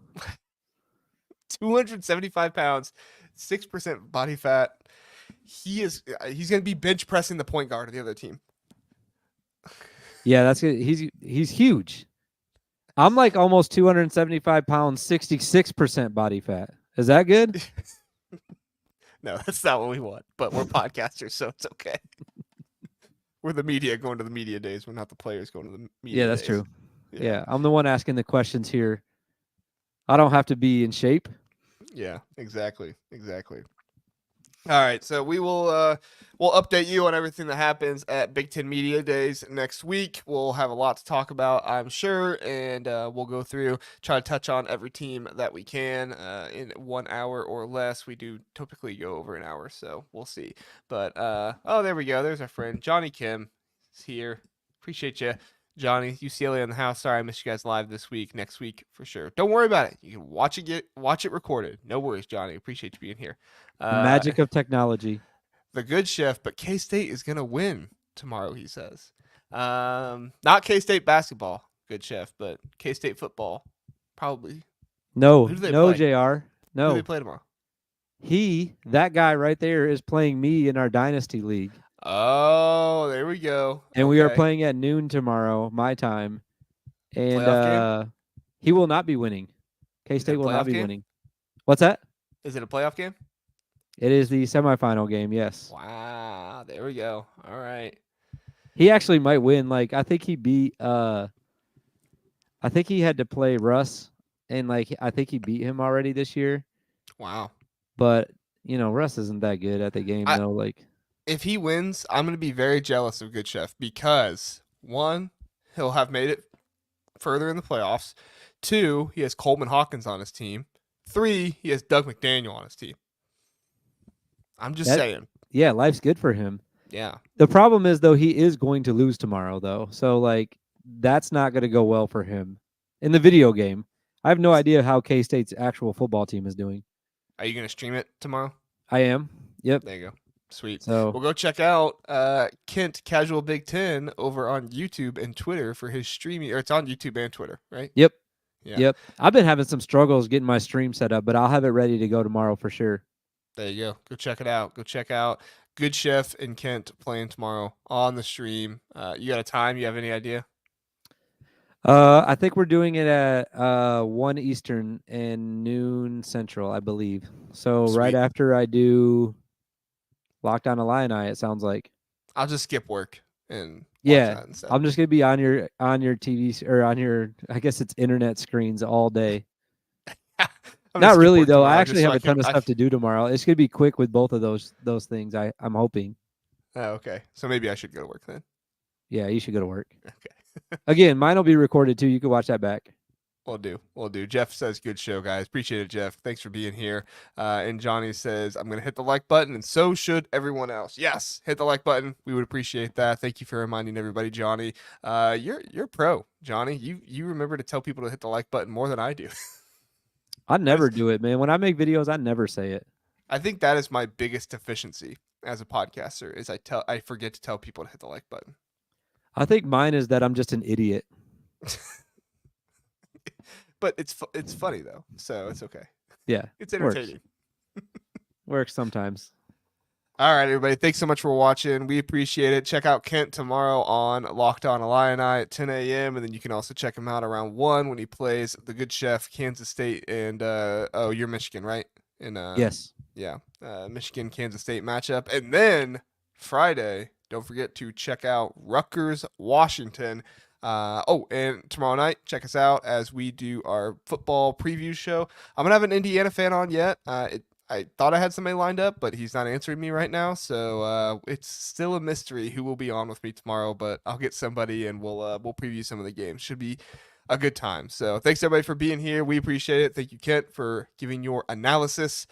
275 pounds, 6% body fat. He's going to be bench pressing the point guard of the other team. Yeah, that's good. He's huge. I'm like almost 275 pounds, 66% body fat. Is that good? No, that's not what we want. But we're podcasters, so it's okay. We're the media going to the media days. We're not the players going to the media days. Yeah, that's true. Yeah, I'm the one asking the questions here. I don't have to be in shape. Yeah, exactly. All right, so we'll update you on everything that happens at Big Ten Media Days next week. We'll have a lot to talk about, I'm sure, and we'll go through, try to touch on every team that we can in 1 hour or less. We do typically go over an hour, so we'll see. But oh, there we go. There's our friend Johnny Kim. He's here. Appreciate you, Johnny. UCLA in the house. Sorry I missed you guys live this week. Next week for sure. Don't worry about it. You can watch it recorded. No worries, Johnny. Appreciate you being here. The magic of technology. The good chef, but K-State is gonna win tomorrow. He says, not K-State basketball, good chef, but K-State football, probably. No, Who do they no, play? Jr. No, Who do they play tomorrow? That guy right there is playing me in our dynasty league. Oh, there we go. And we are playing at noon tomorrow, my time. And playoff game? He will not be winning. K-State will not be winning. What's that? Is it a playoff game? It is the semifinal game, yes. Wow, there we go. All right. He actually might win. Like, I think he beat I think he had to play Russ, and like I think he beat him already this year. Wow. But, Russ isn't that good at the game though. Like, if he wins, I'm gonna be very jealous of Good Chef because 1, he'll have made it further in the playoffs. 2, he has Coleman Hawkins on his team. 3, he has Doug McDaniel on his team. I'm just saying. Yeah, life's good for him. Yeah. The problem is, though, he is going to lose tomorrow, though. So, like, that's not going to go well for him. In the video game, I have no idea how K-State's actual football team is doing. Are you going to stream it tomorrow? I am. Yep. There you go. Sweet. So we'll go check out Kent Casual Big Ten over on YouTube and Twitter for his streaming. Or it's on YouTube and Twitter, right? Yep. Yeah. Yep. I've been having some struggles getting my stream set up, but I'll have it ready to go tomorrow for sure. There you go. Go check it out. Go check out Good Chef and Kent playing tomorrow on the stream. You got a time? You have any idea? I think we're doing it at 1 Eastern and noon Central, I believe. So Sweet. right after I do Locked On Illini, it sounds like. I'll just skip work and watch Yeah, that instead. I'm just gonna be on your TV or on your, I guess it's internet screens all day. I'm gonna Not skip really work though. I tomorrow actually just so have I a ton can. of stuff to do tomorrow. It's gonna be quick with both of those things. I'm hoping. Oh, okay. So maybe I should go to work then. Yeah, you should go to work. Okay. Again, mine will be recorded too. You can watch that back. We'll do. We'll do. Jeff says, good show, guys. Appreciate it, Jeff. Thanks for being here. And Johnny says, I'm going to hit the like button, and so should everyone else. Yes, hit the like button. We would appreciate that. Thank you for reminding everybody, Johnny. You're pro, Johnny. You remember to tell people to hit the like button more than I do. I never do it, man. When I make videos, I never say it. I think that is my biggest deficiency as a podcaster is I forget to tell people to hit the like button. I think mine is that I'm just an idiot. But it's funny though, so it's okay. Yeah, It's entertaining. Works sometimes. All right, everybody. Thanks so much for watching. We appreciate it. Check out Kent tomorrow on Locked On Illini at 10 a.m. And then you can also check him out around 1 when he plays the Good Chef, Kansas State, and you're Michigan, right? Yes. Yeah, Michigan, Kansas State matchup. And then Friday, don't forget to check out Rutgers, Washington. And tomorrow night, check us out as we do our football preview show. I'm going to have an Indiana fan on yet. I thought I had somebody lined up, but he's not answering me right now. So it's still a mystery who will be on with me tomorrow, but I'll get somebody and we'll preview some of the games. Should be a good time. So thanks everybody for being here. We appreciate it. Thank you, Kent, for giving your analysis.